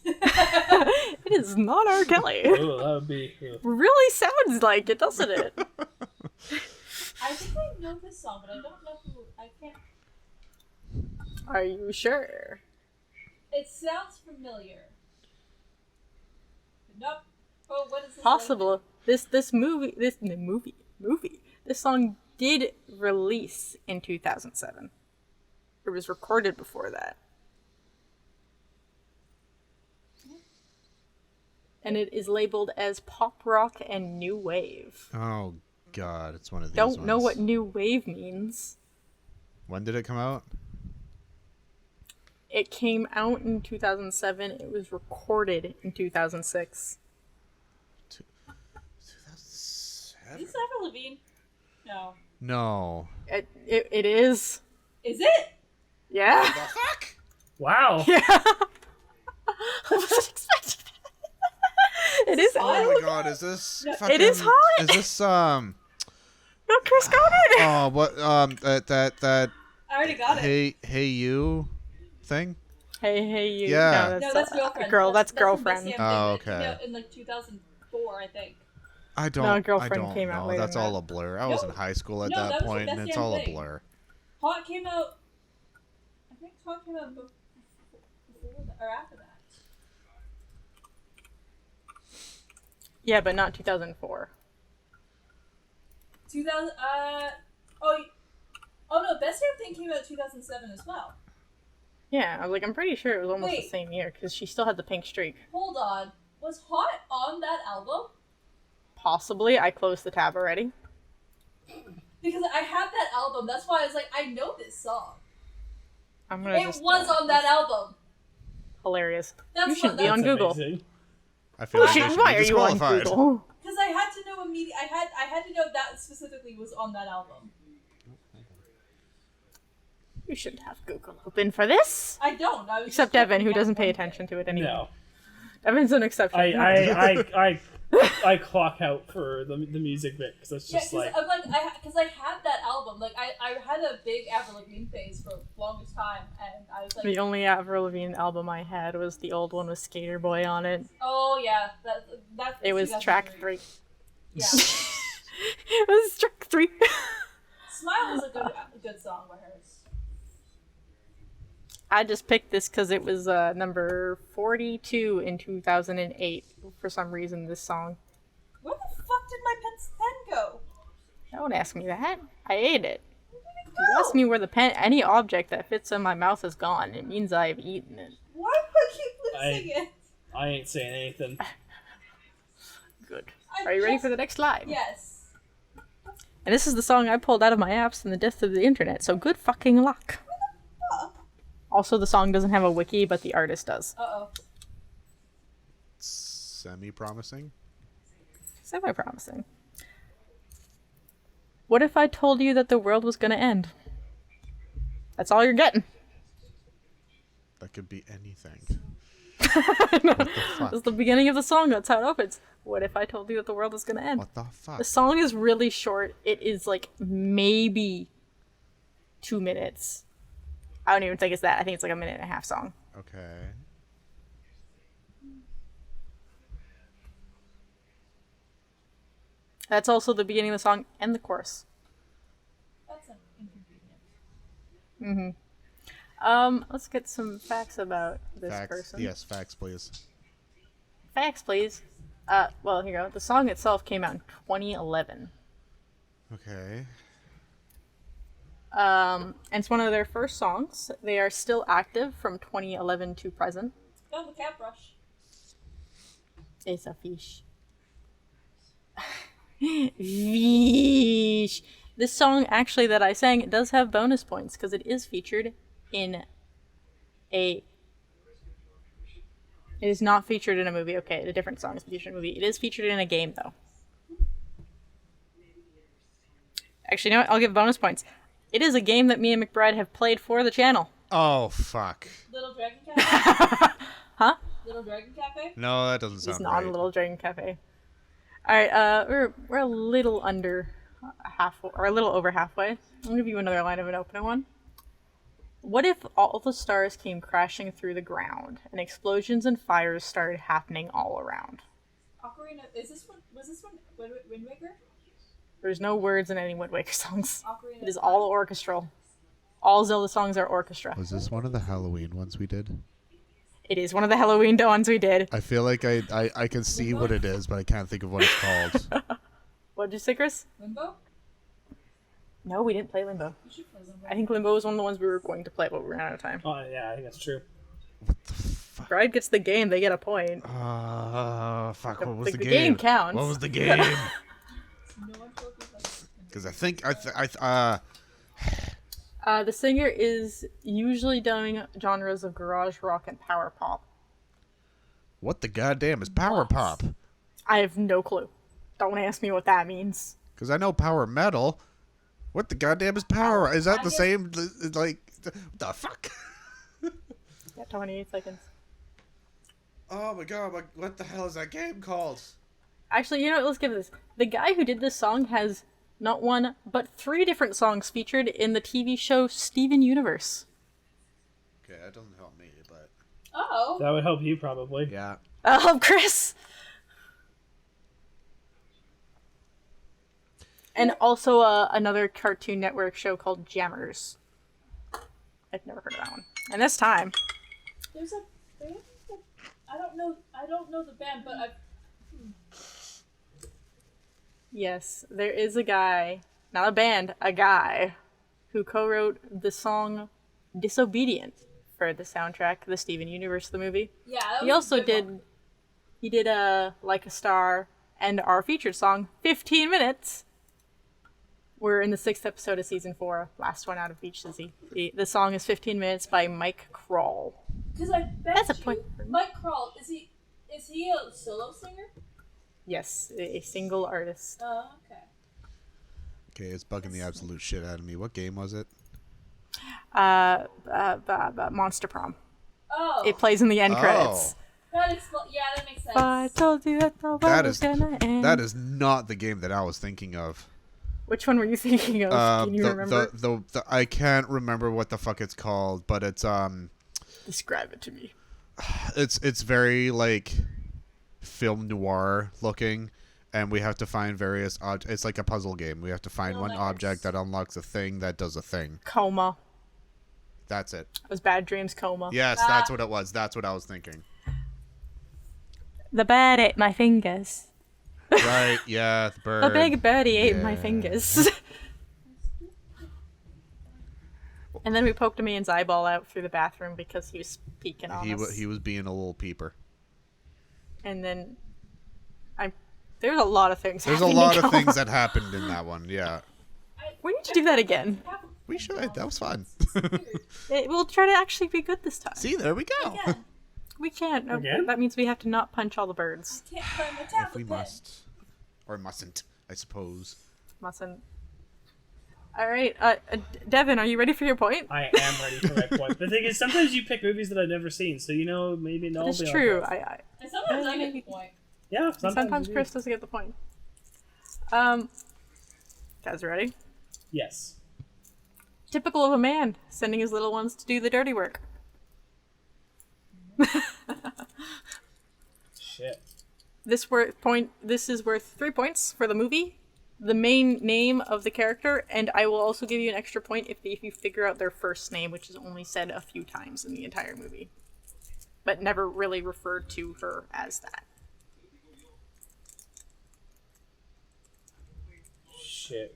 It is not R. Kelly. Oh, that would be. Really sounds like it, doesn't it? I think I know this song, but I don't know who. I can't. Are you sure? It sounds familiar. Nope. Oh, what is this? Possible. This song did release in 2007. It was recorded before that. And it is labeled as pop rock and new wave. Oh God, it's one of these. Don't know ones. what new wave means. When did it come out? It came out in 2007. It was recorded in 2006. 2007. Is this Avril Lavigne? No. No. It is. Is it? Yeah. The fuck? Wow. Yeah. I wasn't expecting that. It is. Oh my God, is this? No, Fucking, it is hot. Is this Not Chris Goddard. Oh, what? That. I already got it. Hey, you, thing. Hey, you. Yeah. No, that's girlfriend. That's from girlfriend. Best Damn Oh, Thing. That came okay. out in like 2004, I think. I don't. No, Girlfriend I don't came out know. later That's than all that. a blur. I was in Nope. high school at No, that that was point, the and Best it's Damn all a Thing. blur. Hot came out. I think Hot came out before that, or after that. Yeah, but not 2004. 2000. Oh no, Best Damn Thing came out 2007 as well. Yeah, I was like, I'm pretty sure it was almost the Wait. same year because she still had the pink streak. Hold on. Was Hot on that album? Possibly. I closed the tab already. Because I had that album. That's why I was like, I know this song. I'm gonna It just, was on that album. Hilarious. That's You shouldn't what- be on that's Google. Amazing. I feel like they should Why be are you on disqualified. Google? Because I had to know immediately. I had to know that specifically was on that album. You shouldn't have Google open for this. I don't. I was Except just Devin, who looking at doesn't pay one attention thing. to it anymore. No. Evan's an exception. I clock out for the music bit because it's just like I'm like because I had that album. Like I had a big Avril Lavigne phase for the longest time, and I was like, The only Avril Lavigne album I had was the old one with Skater Boy on it. oh yeah, that It was track 3. Yeah, It was track 3. Smile was a good song by hers. I just picked this because it was number 42 in 2008. For some reason, this song. Where the fuck did my pen go? Don't ask me that. I ate it. Where did it You go? ask me where the pen, any object that fits in my mouth is gone. It means I have eaten it. Why do I keep losing it? I ain't saying anything. Good. Are you ready just- for the next slide? Yes. And this is the song I pulled out of my apps in the depths of the internet. So good fucking luck. Fuck. Also, the song doesn't have a wiki, but the artist does. Uh-oh. Semi-promising. Semi-promising. What if I told you that the world was gonna end? That's all you're getting. That could be anything. What the fuck? That's the beginning of the song. That's how it opens. What if I told you that the world was gonna end? What the fuck? The song is really short. It is like maybe 2 minutes. I don't even think it's that. I think it's like a minute and a half song. Okay. That's also the beginning of the song and the chorus. That's an inconvenience. Let's get some facts about this Facts. person. Yes, facts, please. Facts, please. Well, here you go. The song itself came out in 2011. Okay. And it's one of their first songs. They are still active from 2011 to present. Oh, the cat brush. It's a fish. Fish. This song, actually, that I sang, does have bonus points because it is featured in a. It is not featured in a movie. Okay, a different song is featured in a movie. It is featured in a game, though. Actually, you know what? I'll give bonus points. It is a game that me and McBride have played for the channel. Oh, fuck. Little Dragon Cafe? Huh? Little Dragon Cafe? No, that doesn't It's sound not right. a Little Dragon Cafe. All right, we're a little under half, or a little over halfway. I'll give you another line of an opening one. What if all the stars came crashing through the ground and explosions and fires started happening all around? Ocarina. Was this one Wind Waker? There's no words in any Wind Waker songs. Ocarina. It is all orchestral. All Zelda songs are orchestra. Was this one of the Halloween ones we did? It is one of the Halloween ones we did. I feel like I can see what it is, but I can't think of what it's called. What did you say, Chris? Limbo? No, we didn't play Limbo. You should play Limbo. I think Limbo was one of the ones we were going to play, but we ran out of time. Oh yeah, I think that's true. Bride gets the game, they get a point. Fuck, what was The the game? game counts. What was the game? No one told me that. Because I think, The singer is usually doing genres of garage rock and power pop. what the goddamn is power What? pop? I have no clue. Don't ask me what that means. Because I know power metal. What the goddamn is power? Is that the same, like, the fuck? Yeah, 28 seconds. Oh my god, what the hell is that game called? Actually, you know what? Let's give it this. The guy who did this song has not one, but 3 different songs featured in the TV show Steven Universe. Okay, that doesn't help me, but... Oh. That would help you probably. Yeah. Chris! And also another Cartoon Network show called Jammers. I've never heard of that one. And this time, There's a band. I don't know the band, but I've. yes, there is a guy, not a band, a guy, who co-wrote the song Disobedient for the soundtrack, the Steven Universe, the movie. Yeah. That He was a also good did, one. he did Like a Star and our featured song, 15 Minutes. We're in the 6th episode of season 4, last one out of each season. The song is 15 Minutes by Mike Kroll. Because I bet That's a you, point. Mike Kroll, is he a solo singer? Yes, a single artist. Oh, okay. Okay, it's bugging the absolute shit out of me. What game was it? Monster Prom. Oh. It plays in the end credits. Yeah, that makes sense. I told you that the world was gonna end. That is not the game that I was thinking of. Which one were you thinking of? Can you remember? The I can't remember what the fuck it's called, but it's Describe it to me. it's very like film noir looking, and we have to find various it's like a puzzle game. We have to find one object that unlocks a thing that does a thing. Coma. That's it. It was Bad Dreams Coma. Yes, that's what it was. That's what I was thinking. The bird ate my fingers. Right, yeah, the bird. The big birdie ate my fingers. And then we poked a man's eyeball out through the bathroom because he was peeking on us. He was being a little peeper. And then there's a lot of things. There's a lot of things that happened in that one, yeah. We need to do that again. We should. That was fun. We'll try to actually be good this time. See, there we go. Again. We can't. Again? That means we have to not punch all the birds. Can't find my tablet If we pen. must. Or mustn't, I suppose. Mustn't. All right, Devin, are you ready for your point? I am ready for my point. The thing is, sometimes you pick movies that I've never seen, so maybe no. It's true. And sometimes I get the point. Yeah, Sometimes you Chris do. doesn't get the point. Guys, ready? Yes. Typical of a man, sending his little ones to do the dirty work. Shit. This is worth 3 points for the movie, the main name of the character, and I will also give you an extra point if you figure out their first name, which is only said a few times in the entire movie, but never really referred to her as that. Shit.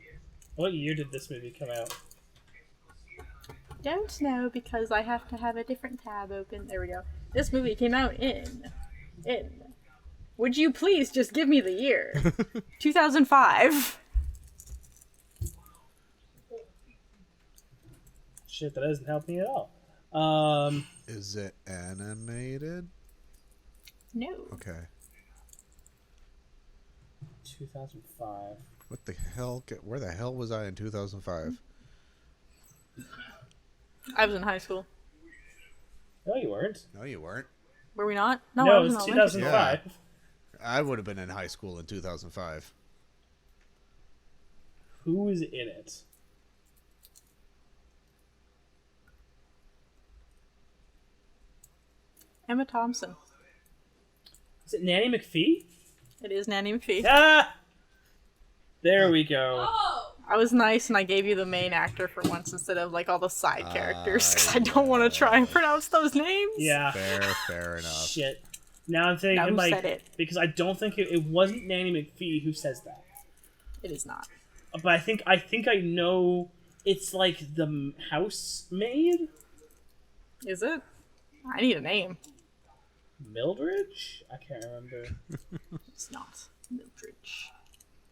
What year did this movie come out? Don't know because I have to have a different tab open. There we go. This movie came out in. Would you please just give me the year? 2005. Shit, that doesn't help me at all. Is it animated? No. Okay. 2005. What the hell? Where the hell was I in 2005? I was in high school. No, you weren't. No, you weren't. Were we not? No, I No, it was was in elementary. 2005. I would have been in high school in 2005. Who is in it? Emma Thompson. Is it Nanny McPhee? It is Nanny McPhee. Ah! There we go. Oh! I was nice and I gave you the main actor for once instead of like all the side characters because I don't want to try and pronounce those names. Yeah. Fair enough. Shit. Now I'm thinking Now who like said it? because I don't think it wasn't Nanny McPhee who says that. It is not. But I think I know it's like the housemaid? Is it? I need a name. Mildredge? I can't remember. It's not. Mildredge.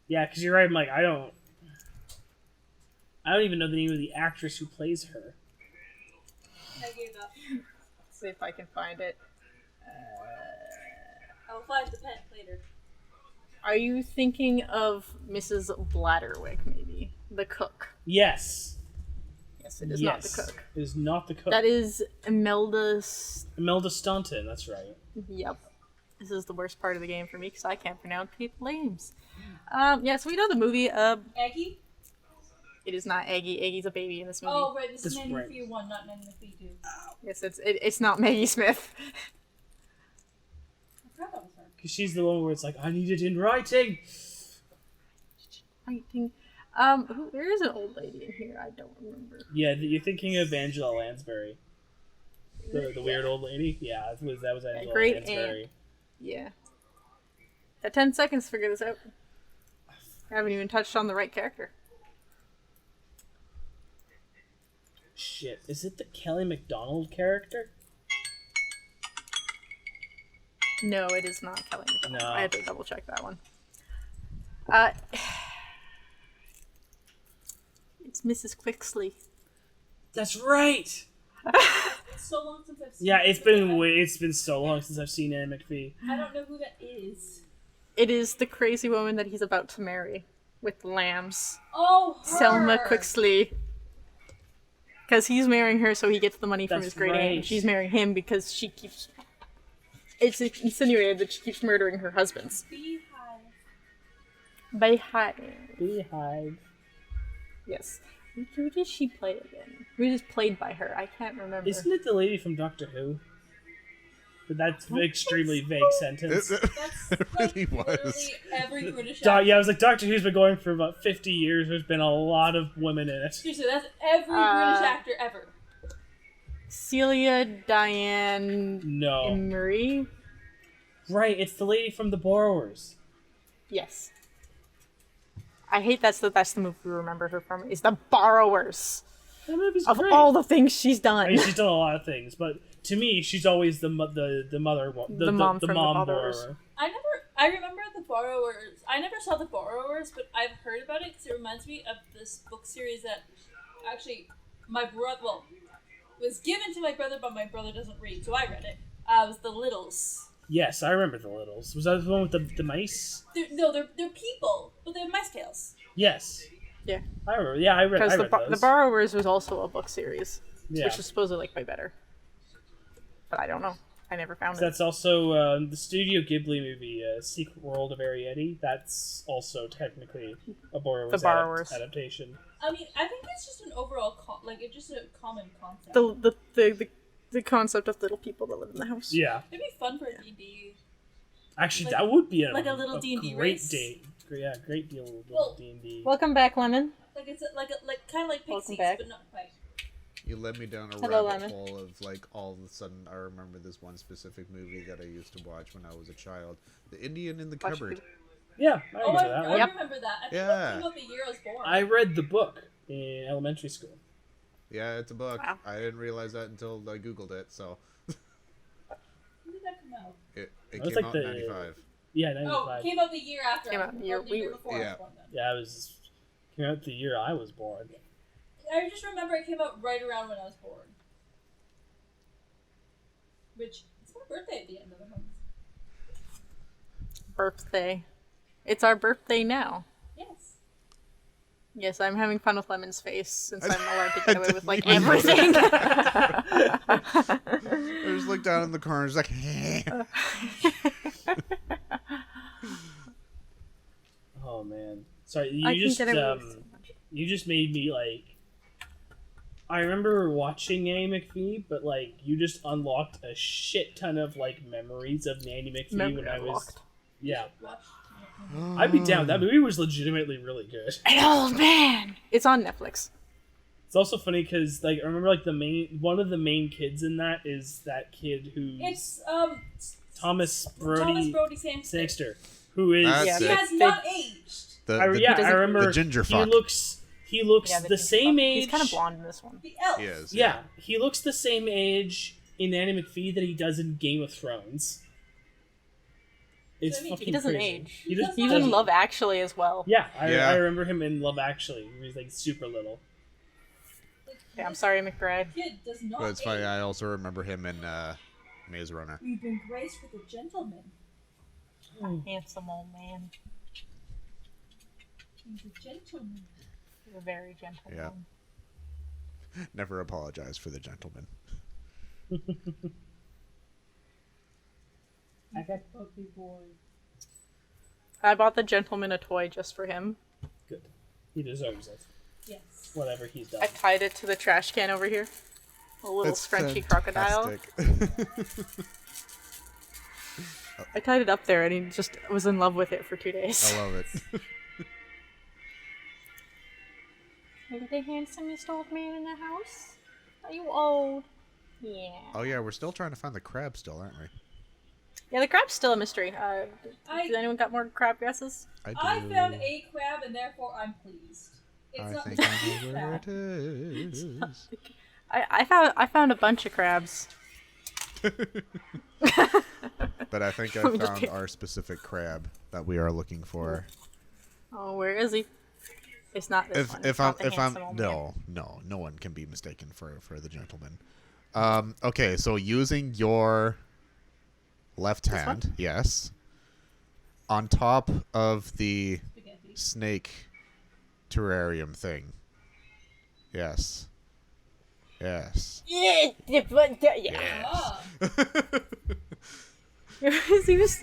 Yeah, because you're right. I'm like, I don't even know the name of the actress who plays her. I gave up. Let's see if I can find it. I'll find the pen later. Are you thinking of Mrs. Blatterwick, maybe? The cook. Yes. Yes, it is not the cook. It is not the cook. That is Imelda. Imelda Staunton, that's right. Yep. This is the worst part of the game for me because I can't pronounce people's names. Yeah, so we know the movie. Aggie? It is not Aggie. Aggie's a baby in this movie. Oh, right. This is That's Nanny right. McPhee 1, not Nanny McPhee 2. Yes, it's not Maggie Smith. I forgot that was her. Because she's the one where it's like, I need it in writing. Writing. There is an old lady in here. I don't remember. Yeah, you're thinking of Angela Lansbury. The weird old lady? Yeah, that was Angela great Lansbury. aunt. Yeah. Got 10 seconds to figure this out. I haven't even touched on the right character. Shit, is it the Kelly MacDonald character? No, it is not Kelly MacDonald. No. I had to double check that one. It's Mrs. Quixley. That's right! It's so long since I've seen Yeah, this it's been so long since I've seen Nanny McPhee. I don't know who that is. It is the crazy woman that he's about to marry with lambs. Oh, her! Selma Quixley. Because he's marrying her so he gets the money from That's his great aunt. right. And she's marrying him because she keeps... it's insinuated that she keeps murdering her husbands. Beehive. Beehive. Yes. Who did she play again? Who is played by her? I can't remember. Isn't it the lady from Doctor Who? But that's an extremely vague sentence. That's It really like was. literally every British Yeah, actor. I was like, Doctor Who's been going for about 50 years. There's been a lot of women in it. Seriously, that's every British actor ever. Celia Diane No. Emery? Right, it's the lady from The Borrowers. Yes. I hate that's the movie we remember her from, is The Borrowers. That movie's Of great. all the things she's done. I mean, she's done a lot of things, but to me, she's always the mother, the mom from The mom Borrowers. borrower. I remember The Borrowers. I never saw The Borrowers, but I've heard about it because it reminds me of this book series that actually my brother, well, was given to my brother, but my brother doesn't read, so I read it. It was The Littles. Yes, I remember the Littles. Was that the one with the mice? They're people, but they have mice tails. Yes, Yeah. I remember. Yeah, I read. Because I the, read the those. Borrowers was also a book series, Yeah, which was supposedly like way better. But I don't know. I never found it. that's also the Studio Ghibli movie, Secret World of Arietti. That's also technically a Borrowers, The Borrowers. adaptation. I mean, I think it's just an overall, it's just a common concept. The concept of little people that live in the house. Yeah, It'd be fun for a D&D. actually, Like- that would be like a little D&D great race. date. Yeah, great deal of Well- D&D. Welcome back, Lemon. Like it's kind of like Welcome Pixies, back. but not quite. You led me down a Hello, rabbit Lemon. hole of like all of a sudden I remember this one specific movie that I used to watch when I was a child, The Indian in the Watch Cupboard. Yeah, I Oh, remember that I one. Yep. remember that. I think Yeah. that came out the year I was born. I read the book in elementary school. Yeah, it's a book. Wow. I didn't realize that until I googled it. So When did that come out? it It was came like out the- in '95. Yeah, Oh, 95. it came out the year after. Came out the year the we year were- before I yeah. was born then. Yeah, came out the year I was born. I just remember it came out right around when I was born. Which, it's my birthday at the end of the month. Birthday. It's our birthday now. Yes. Yes, I'm having fun with Lemon's face since I'm allowed to get away with like didn't even everything. I just looked down in the corner, just like, Oh man, sorry. I You can just get away with so much. you just made me like. I remember watching Nanny McPhee, but like you just unlocked a shit ton of like memories of Nanny McPhee Memory when I was. unlocked. Yeah, Watch. I'd be down. That movie was legitimately really good. An old man. It's on Netflix. It's also funny because like I remember like one of the main kids in that is that kid who It's, Thomas Brody Thomas Brody Samster. Sangster, who is That's Yeah. He it. has not aged. the, I, the, yeah, I doesn't- remember the ginger he fuck. looks Yeah, the ginger same fuck. age. He's kind of blonde in this one. The elf. He is. Yeah, he looks the same age in Nanny McPhee that he does in Game of Thrones. It's I mean, fucking He doesn't crazy. age. He just He He's doesn't. in Love Actually as well. Yeah, Yeah. I remember him in Love Actually. He was like super little. Yeah, I'm sorry, McBride. Kid does not But it's funny, age. I also remember him in Maze Runner. We've been graced with a gentleman. Handsome old man. He's a gentleman. He's a very gentle Yeah. man. Never apologize for the gentleman. I got puppy boy. I bought the gentleman a toy just for him. Good. He deserves it. Yes. Whatever he's done. I tied it to the trash can over here. A little That's Frenchy crocodile. fantastic. I tied it up there and he just was in love with it for 2 days. I love it. Are you the handsomest old man in the house? Are you old? Yeah. Oh yeah, we're still trying to find the crab still, aren't we? Yeah, the crab's still a mystery. Has I- anyone got more crab guesses? I do. I found a crab and therefore I'm pleased. It's I not think the I know where crab. it is. I found a bunch of crabs. But I think I I'm just found kidding. our specific crab that we are looking for. Oh, where is he? It's not this one. It's not the handsome old man. no one can be mistaken for the gentleman. Okay, so using your left This hand, one? yes, on top of the Spaghetti. snake terrarium thing. Yes. Yes. Yeah, but yeah. Ah, he was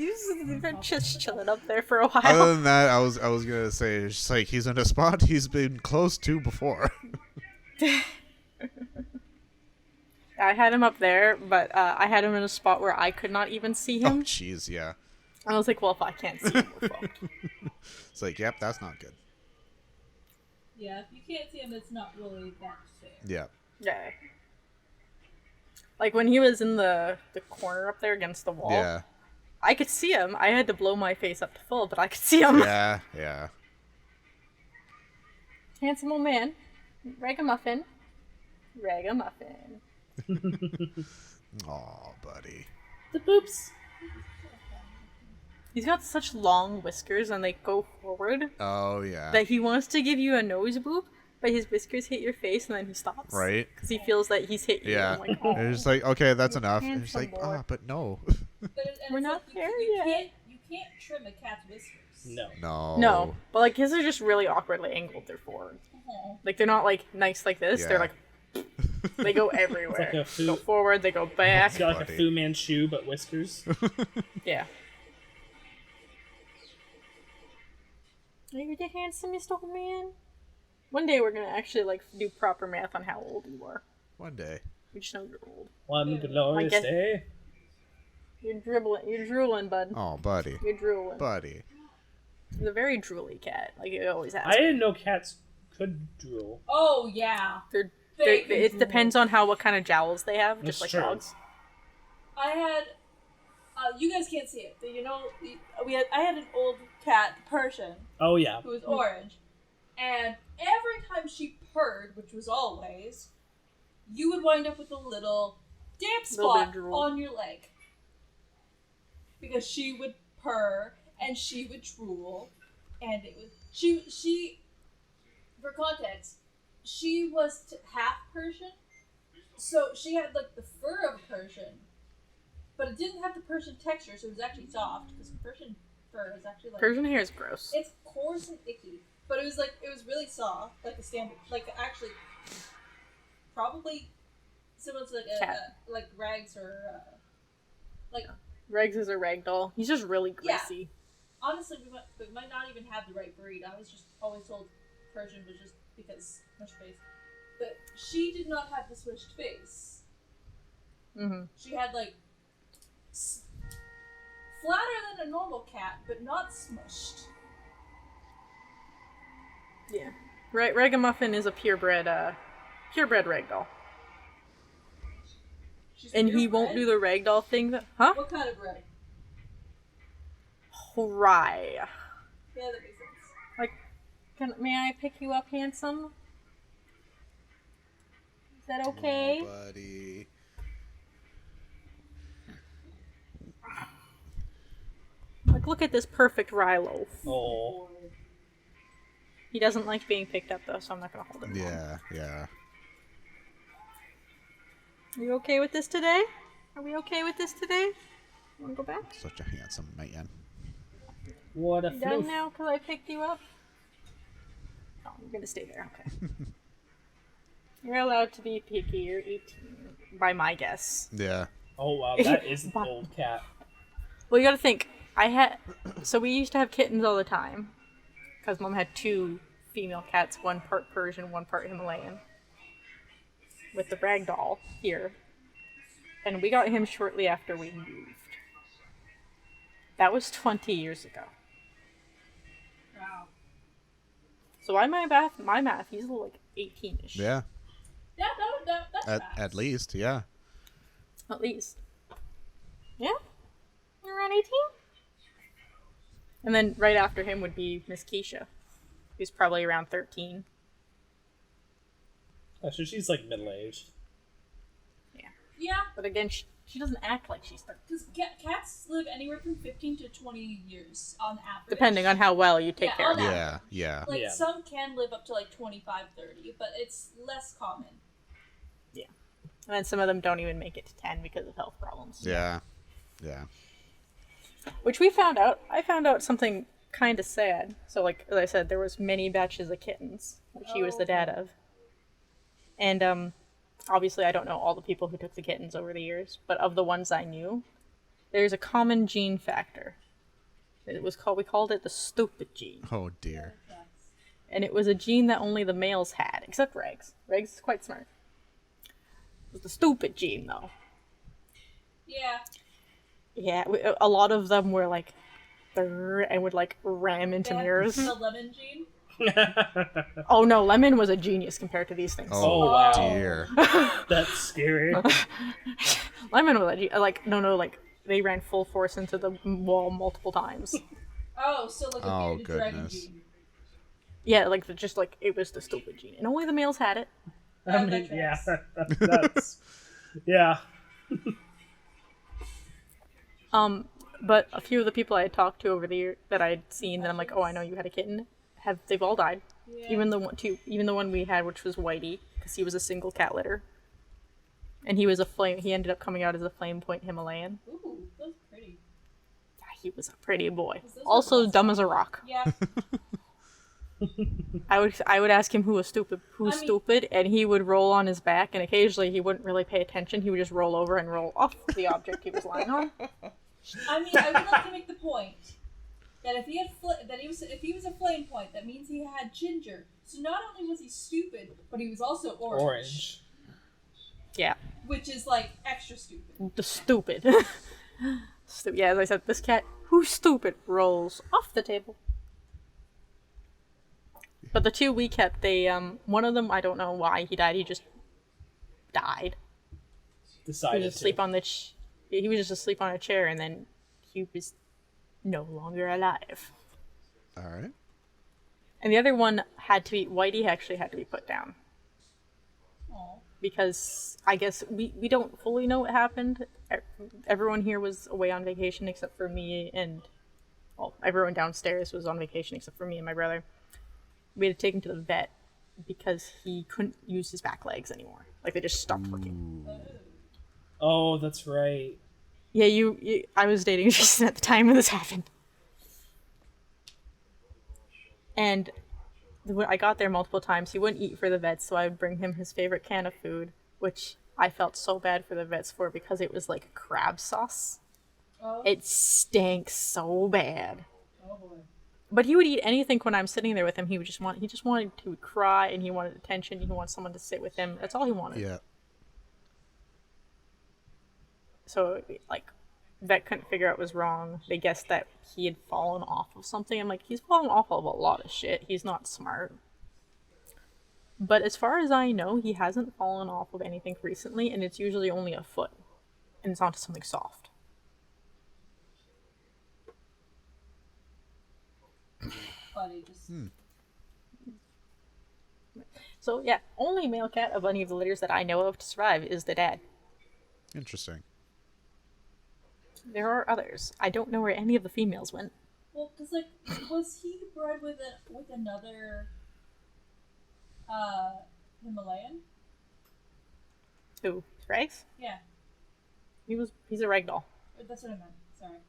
just chilling up there for a while. Other than that, I was gonna say it's just like he's in a spot he's been close to before. I had him up there, but I had him in a spot where I could not even see Oh him. jeez, yeah. I was like, well, if I can't see him, we're fucked. It's like, yep, that's not good. Yeah, if you can't see him, it's not really that fair. Yeah. Yeah. Like when he was in the corner up there against the wall, Yeah. I could see him. I had to blow my face up to full, but I could see him. Yeah. Yeah. Handsome old man. Ragamuffin. Ragamuffin. Aw, buddy. The boops. He's got such long whiskers and they go forward Oh yeah. that he wants to give you a nose boop, but his whiskers hit your face and then he stops. Right. Because he feels that he's hit you. Yeah. I'm like, oh. It's just like, okay, that's enough. And it's handsome like, boy. but no. And We're it's not like, there you yet. can't trim a cat's whiskers. No. No. No, but like his are just really awkwardly angled. They're forward. Aw. Like they're not like nice like this. Yeah. They're like they go everywhere. like a They go forward. They go It's back. got like a Buddy. Fu Manchu, but whiskers. Yeah. Are you the handsomest old man? One day we're gonna actually like do proper math on how old you are. One day. We just know you're old. One glorious guess- day. You're dribbling. You're drooling, bud. Oh, buddy. You're drooling. Buddy. He's a very drooly cat. Like it always has. I didn't know cats could drool. Oh yeah. They're, They they're, can it drool. depends on what kind of jowls they have, That's just like true. dogs. I had. You guys can't see it, but you know, I had an old cat, Persian, Oh yeah. who was orange, and every time she purred, which was always, you would wind up with a little damp Little bit of spot drool. on your leg. Because she would purr and she would drool, and it was she. For context, she was half Persian, so she had like the fur of a Persian, but it didn't have the Persian texture, so it was actually soft because Persian fur is actually like Persian hair is gross. it's coarse and icky, but it was really soft, like a standard, like actually probably similar to like Cat. like rags or like Regs is a ragdoll. He's just really Yeah. greasy. honestly we might not even have the right breed. I was just always told Persian was just because smushed face, but she did not have the smushed face. Mm-hmm. She had like flatter than a normal cat, but not smushed. Yeah. Ragamuffin is a purebred ragdoll. She's And he won't purebred? do the ragdoll thing that... Huh? What kind of bread? Hooray. Yeah, that makes sense. Like, may I pick you up, handsome? Is that okay? Oh, buddy. Like, look at this perfect rye loaf. Oh. He doesn't like being picked up, though, so I'm not gonna hold him. Yeah. Yeah. Are you okay with this today? Are we okay with this today? You wanna go back? Such a handsome man. What a You done floof. now because I picked you up? Oh, you're gonna stay there, okay. You're allowed to be picky, you're 18, by my guess. Yeah. Oh wow, that is an old cat. Well, you gotta think, so we used to have kittens all the time, because Mom had 2 female cats, one part Persian, one part Himalayan, with the ragdoll here. And we got him shortly after we moved. That was 20 years ago. Wow. So by my math, he's like 18-ish. Yeah. Yeah, that's fast. At least, yeah. At least. Yeah? You're around 18? And then right after him would be Miss Keisha, who's probably around 13. Actually, she's like middle aged. Yeah, But again, she doesn't act like she's 13. because cats live anywhere from 15 to 20 years on average. Depending on how well you take Yeah, care of on them. Yeah. Yeah. Like, Yeah. some can live up to like 25, 30, but it's less common. And then some of them don't even make it to 10 because of health problems. Yeah. Yeah. Which we found out. I found out something kind of sad. So, like, as I said, there was many batches of kittens, which he was the dad of. And, obviously I don't know all the people who took the kittens over the years, but of the ones I knew, there's a common gene factor. We called it the stupid gene. Oh dear. And it was a gene that only the males had, except Regs. Regs is quite smart. It was the stupid gene, though. Yeah. Yeah, a lot of them were like, and would like ram into They had mirrors. the lemon gene. Oh no, Lemon was a genius compared to these things. Oh, wow. dear. That's scary. Lemon was like they ran full force into the wall multiple times. Oh, so like a Oh, bearded dragon goodness. gene. Yeah, like just like it was the stupid gene, and only the males had it. I mean, yeah, that's yeah. But a few of the people I had talked to over the year that I'd seen that I'm like, oh, I know you had a kitten. They've all died. Yeah. Even the one we had, which was Whitey, because he was a single cat litter, and he was a flame. He ended up coming out as a flame point Himalayan. Ooh, that's pretty. Yeah, he was a pretty boy. Those are Also lots dumb as a rock. Yeah. I would ask him who was stupid, I mean- stupid, and he would roll on his back, and occasionally he wouldn't really pay attention. He would just roll over and roll off the object he was lying on. I mean, I would like to make the point that if he had if he was a flame point, that means he had ginger. So not only was he stupid, but he was also orange. Yeah, Which is like extra stupid. the stupid. Yeah, as I said, this cat, who's stupid, rolls off the table. But the two we kept, one of them, I don't know why he died. He just died. He Decided was asleep on he was just asleep on a chair, and then he was no longer alive. All right. And the other one Whitey actually had to be put down. Aw. Because I guess we don't fully know what happened. Everyone here was away on vacation except for me and, well, everyone downstairs was on vacation except for me and my brother. We had to take him to the vet because he couldn't use his back legs anymore. Like, they just stopped working. Oh, that's right. Yeah, I was dating Jason at the time when this happened. And when I got there multiple times, he wouldn't eat for the vets, so I would bring him his favorite can of food, which I felt so bad for the vets for because it was like crab sauce. Oh. It stank so bad. Oh boy. But he would eat anything when I'm sitting there with him. He just wanted to cry, and he wanted attention. He wanted someone to sit with him. That's all he wanted. Yeah. So, like, vet couldn't figure out what was wrong. They guessed that he had fallen off of something. I'm like, he's fallen off of a lot of shit. He's not smart. But as far as I know, he hasn't fallen off of anything recently, and it's usually only a foot. And it's onto something soft. But he just. So, yeah, only male cat of any of the litters that I know of to survive is the dad. Interesting. There are others. I don't know where any of the females went. Well, because like, was he bred with another Himalayan? Who? Rex? Yeah, He's a ragdoll. that's what I meant. Sorry.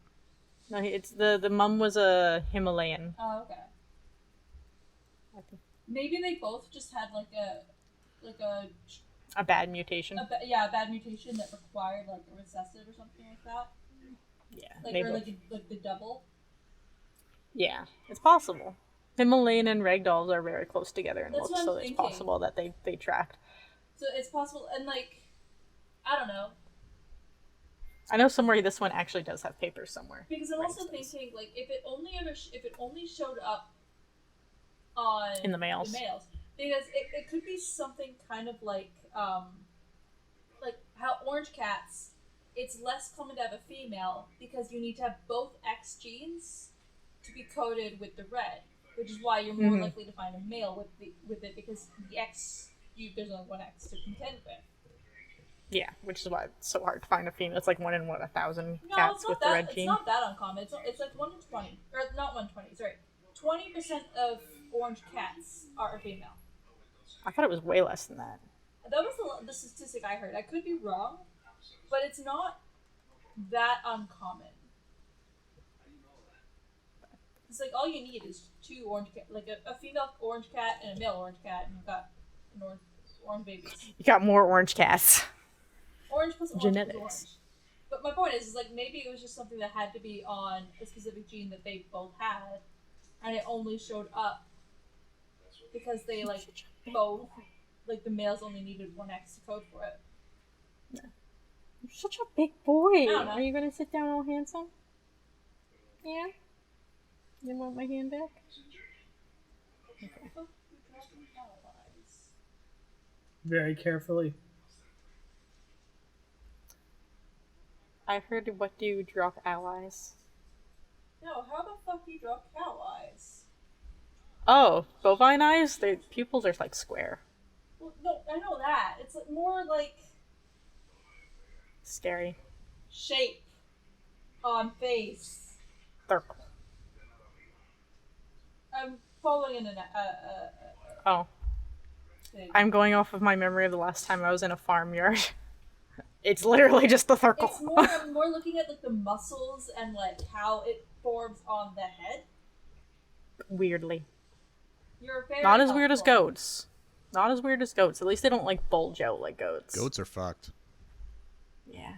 No, it's the mum was a Himalayan. Oh, okay. Maybe they both just had like A bad mutation. a bad mutation that required like a recessive or something like that. Yeah, Like maybe. or like the double. Yeah, it's possible. Himalayan and ragdolls are very close together in That's looks, what I'm so it's thinking. possible that they tracked. So it's possible, and like, I don't know, I know somewhere this one actually does have papers somewhere. because I'm Right, also so it's- thinking like if it only showed up on In the males. because it could be something kind of like how orange cats, it's less common to have a female because you need to have both X genes to be coded with the red, which is why you're more likely to find a male with it because the X there's only one X to contend with. Yeah, which is why it's so hard to find a female. It's like 1 in 1,000 No, cats it's not with that. the red It's gene. not that uncommon. It's like 1 in 20, or not 1 in 20. Sorry, 20% of orange cats are a female. I thought it was way less than that. That was the statistic I heard. I could be wrong, but it's not that uncommon. It's like all you need is 2 orange cat, like a female orange cat and a male orange cat, and you've got an orange babies. You got more orange cats. Orange plus orange Genetics. plus orange. But my point is like maybe it was just something that had to be on a specific gene that they both had, and it only showed up because they like both like the males only needed one X to code for it. You're such a big boy. don't know. Are you gonna sit down all handsome? Yeah? You want my hand back? Very carefully. I heard what do you drop allies? No, how the fuck do you draw cow eyes? Oh, bovine eyes? Their pupils are like square. Well, no, I know that. It's like more like Scary. shape on face. Circle. I'm following an Oh. thing. I'm going off of my memory of the last time I was in a farmyard. It's literally just the circle. It's more. I'm more looking at like the muscles and like how it forms on the head. Weirdly. You're very Not as weird as helpful. goats. Not as weird as goats. At least they don't like bulge out like goats. Goats are fucked. Yeah.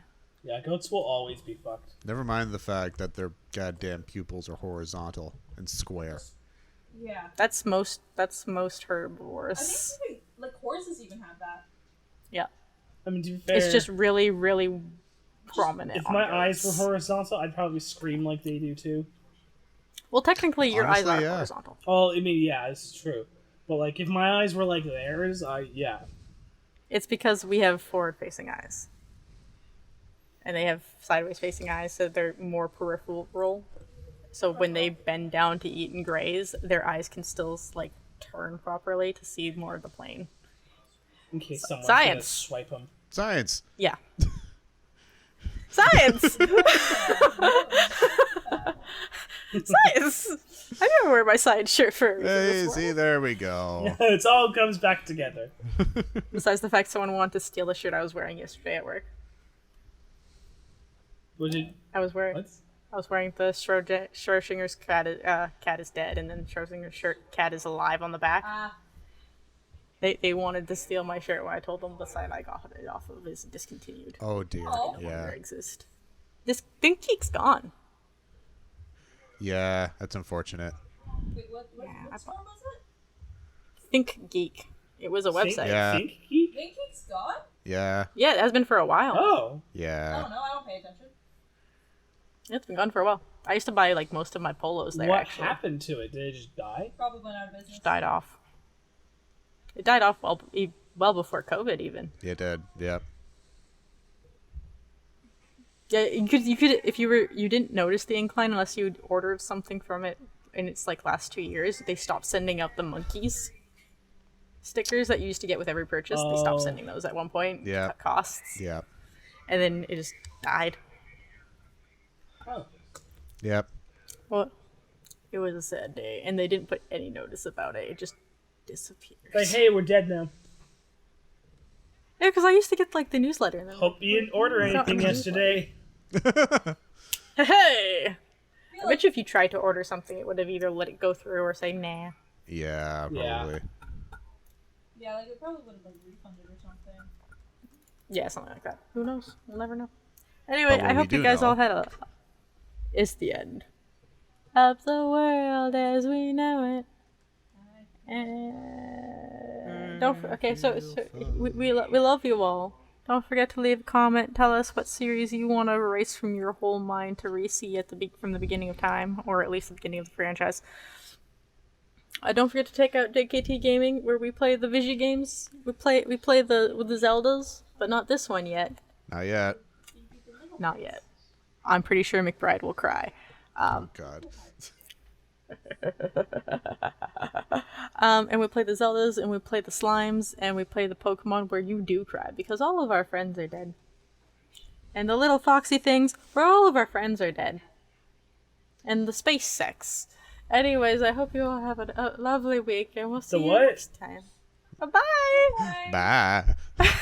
Yeah, goats will always be fucked. Never mind the fact that their goddamn pupils are horizontal and square. Yeah. That's most I herbivores. think even, like horses even have that. Yeah. I mean, to be fair, It's just really, really prominent. if on my eyes goats. were horizontal, I'd probably scream like they do too. Well, technically, your Honestly, eyes are yeah. horizontal. Oh, I mean, yeah, it's true. But like, if my eyes were like theirs, yeah. It's because we have forward-facing eyes, and they have sideways-facing eyes, so they're more peripheral. So when they bend down to eat and graze, their eyes can still like turn properly to see more of the plane. In case someone's Science. gonna swipe them. Science. Yeah. Science. Science. I never wear my science shirt for a reason Hey, before. see, there we go. It all comes back together. Besides the fact someone wanted to steal the shirt I was wearing yesterday at work. Would you? I was wearing. What? I was wearing the Schrodinger's cat is dead, and then Schrodinger's cat is alive on the back. They wanted to steal my shirt when I told them the site I got it off of is discontinued. Oh dear. Oh. No Yeah. longer exist. This Think Geek's gone. Yeah, that's unfortunate. Wait, what Yeah, I form was it? Think Geek. It was a website. Yeah. Think geek? Think Geek's gone? Yeah. Yeah, it has been for a while. Oh, I Yeah. don't know. I don't pay attention. It's been gone for a while. I used to buy like most of my polos there. what Actually, happened to it? Did it just die? Probably went out of business. Just died off. It died off well before COVID even. It did. Yeah. Yeah, you could if you didn't notice the incline unless you ordered something from it in its like last 2 years. They stopped sending out the monkeys stickers that you used to get with every purchase. They Oh. stopped sending those at one point. Yeah. Cut costs, Yeah. and then it just died. Oh. Yep. Well, it was a sad day, and they didn't put any notice about it. It just disappeared. Like, hey, we're dead now. Yeah, because I used to get like the newsletter. And then, Hope you didn't order anything yesterday. hey, I bet you if you tried to order something, it would have either let it go through or say nah. Yeah, Yeah. probably. Yeah, like it probably would have been refunded or something. Yeah, something like that. Who knows? We'll never know. Anyway, But what I we hope you do guys know- all had a. It's the end of the world as we know it. And okay, so we love you all. Don't forget to leave a comment. Tell us what series you want to erase from your whole mind to re-see at from the beginning of time, or at least the beginning of the franchise. Don't forget to check out JKT Gaming, where we play the Vigi games. We play with the Zeldas, but not this one yet. Not yet. Not yet. I'm pretty sure McBride will cry. Oh God. And we play the Zeldas, and we play the Slimes, and we play the Pokemon where you do cry, because all of our friends are dead. And the little foxy things where all of our friends are dead. And the space sex. Anyways, I hope you all have a lovely week, and we'll see The you what? next time. Bye-bye! Bye.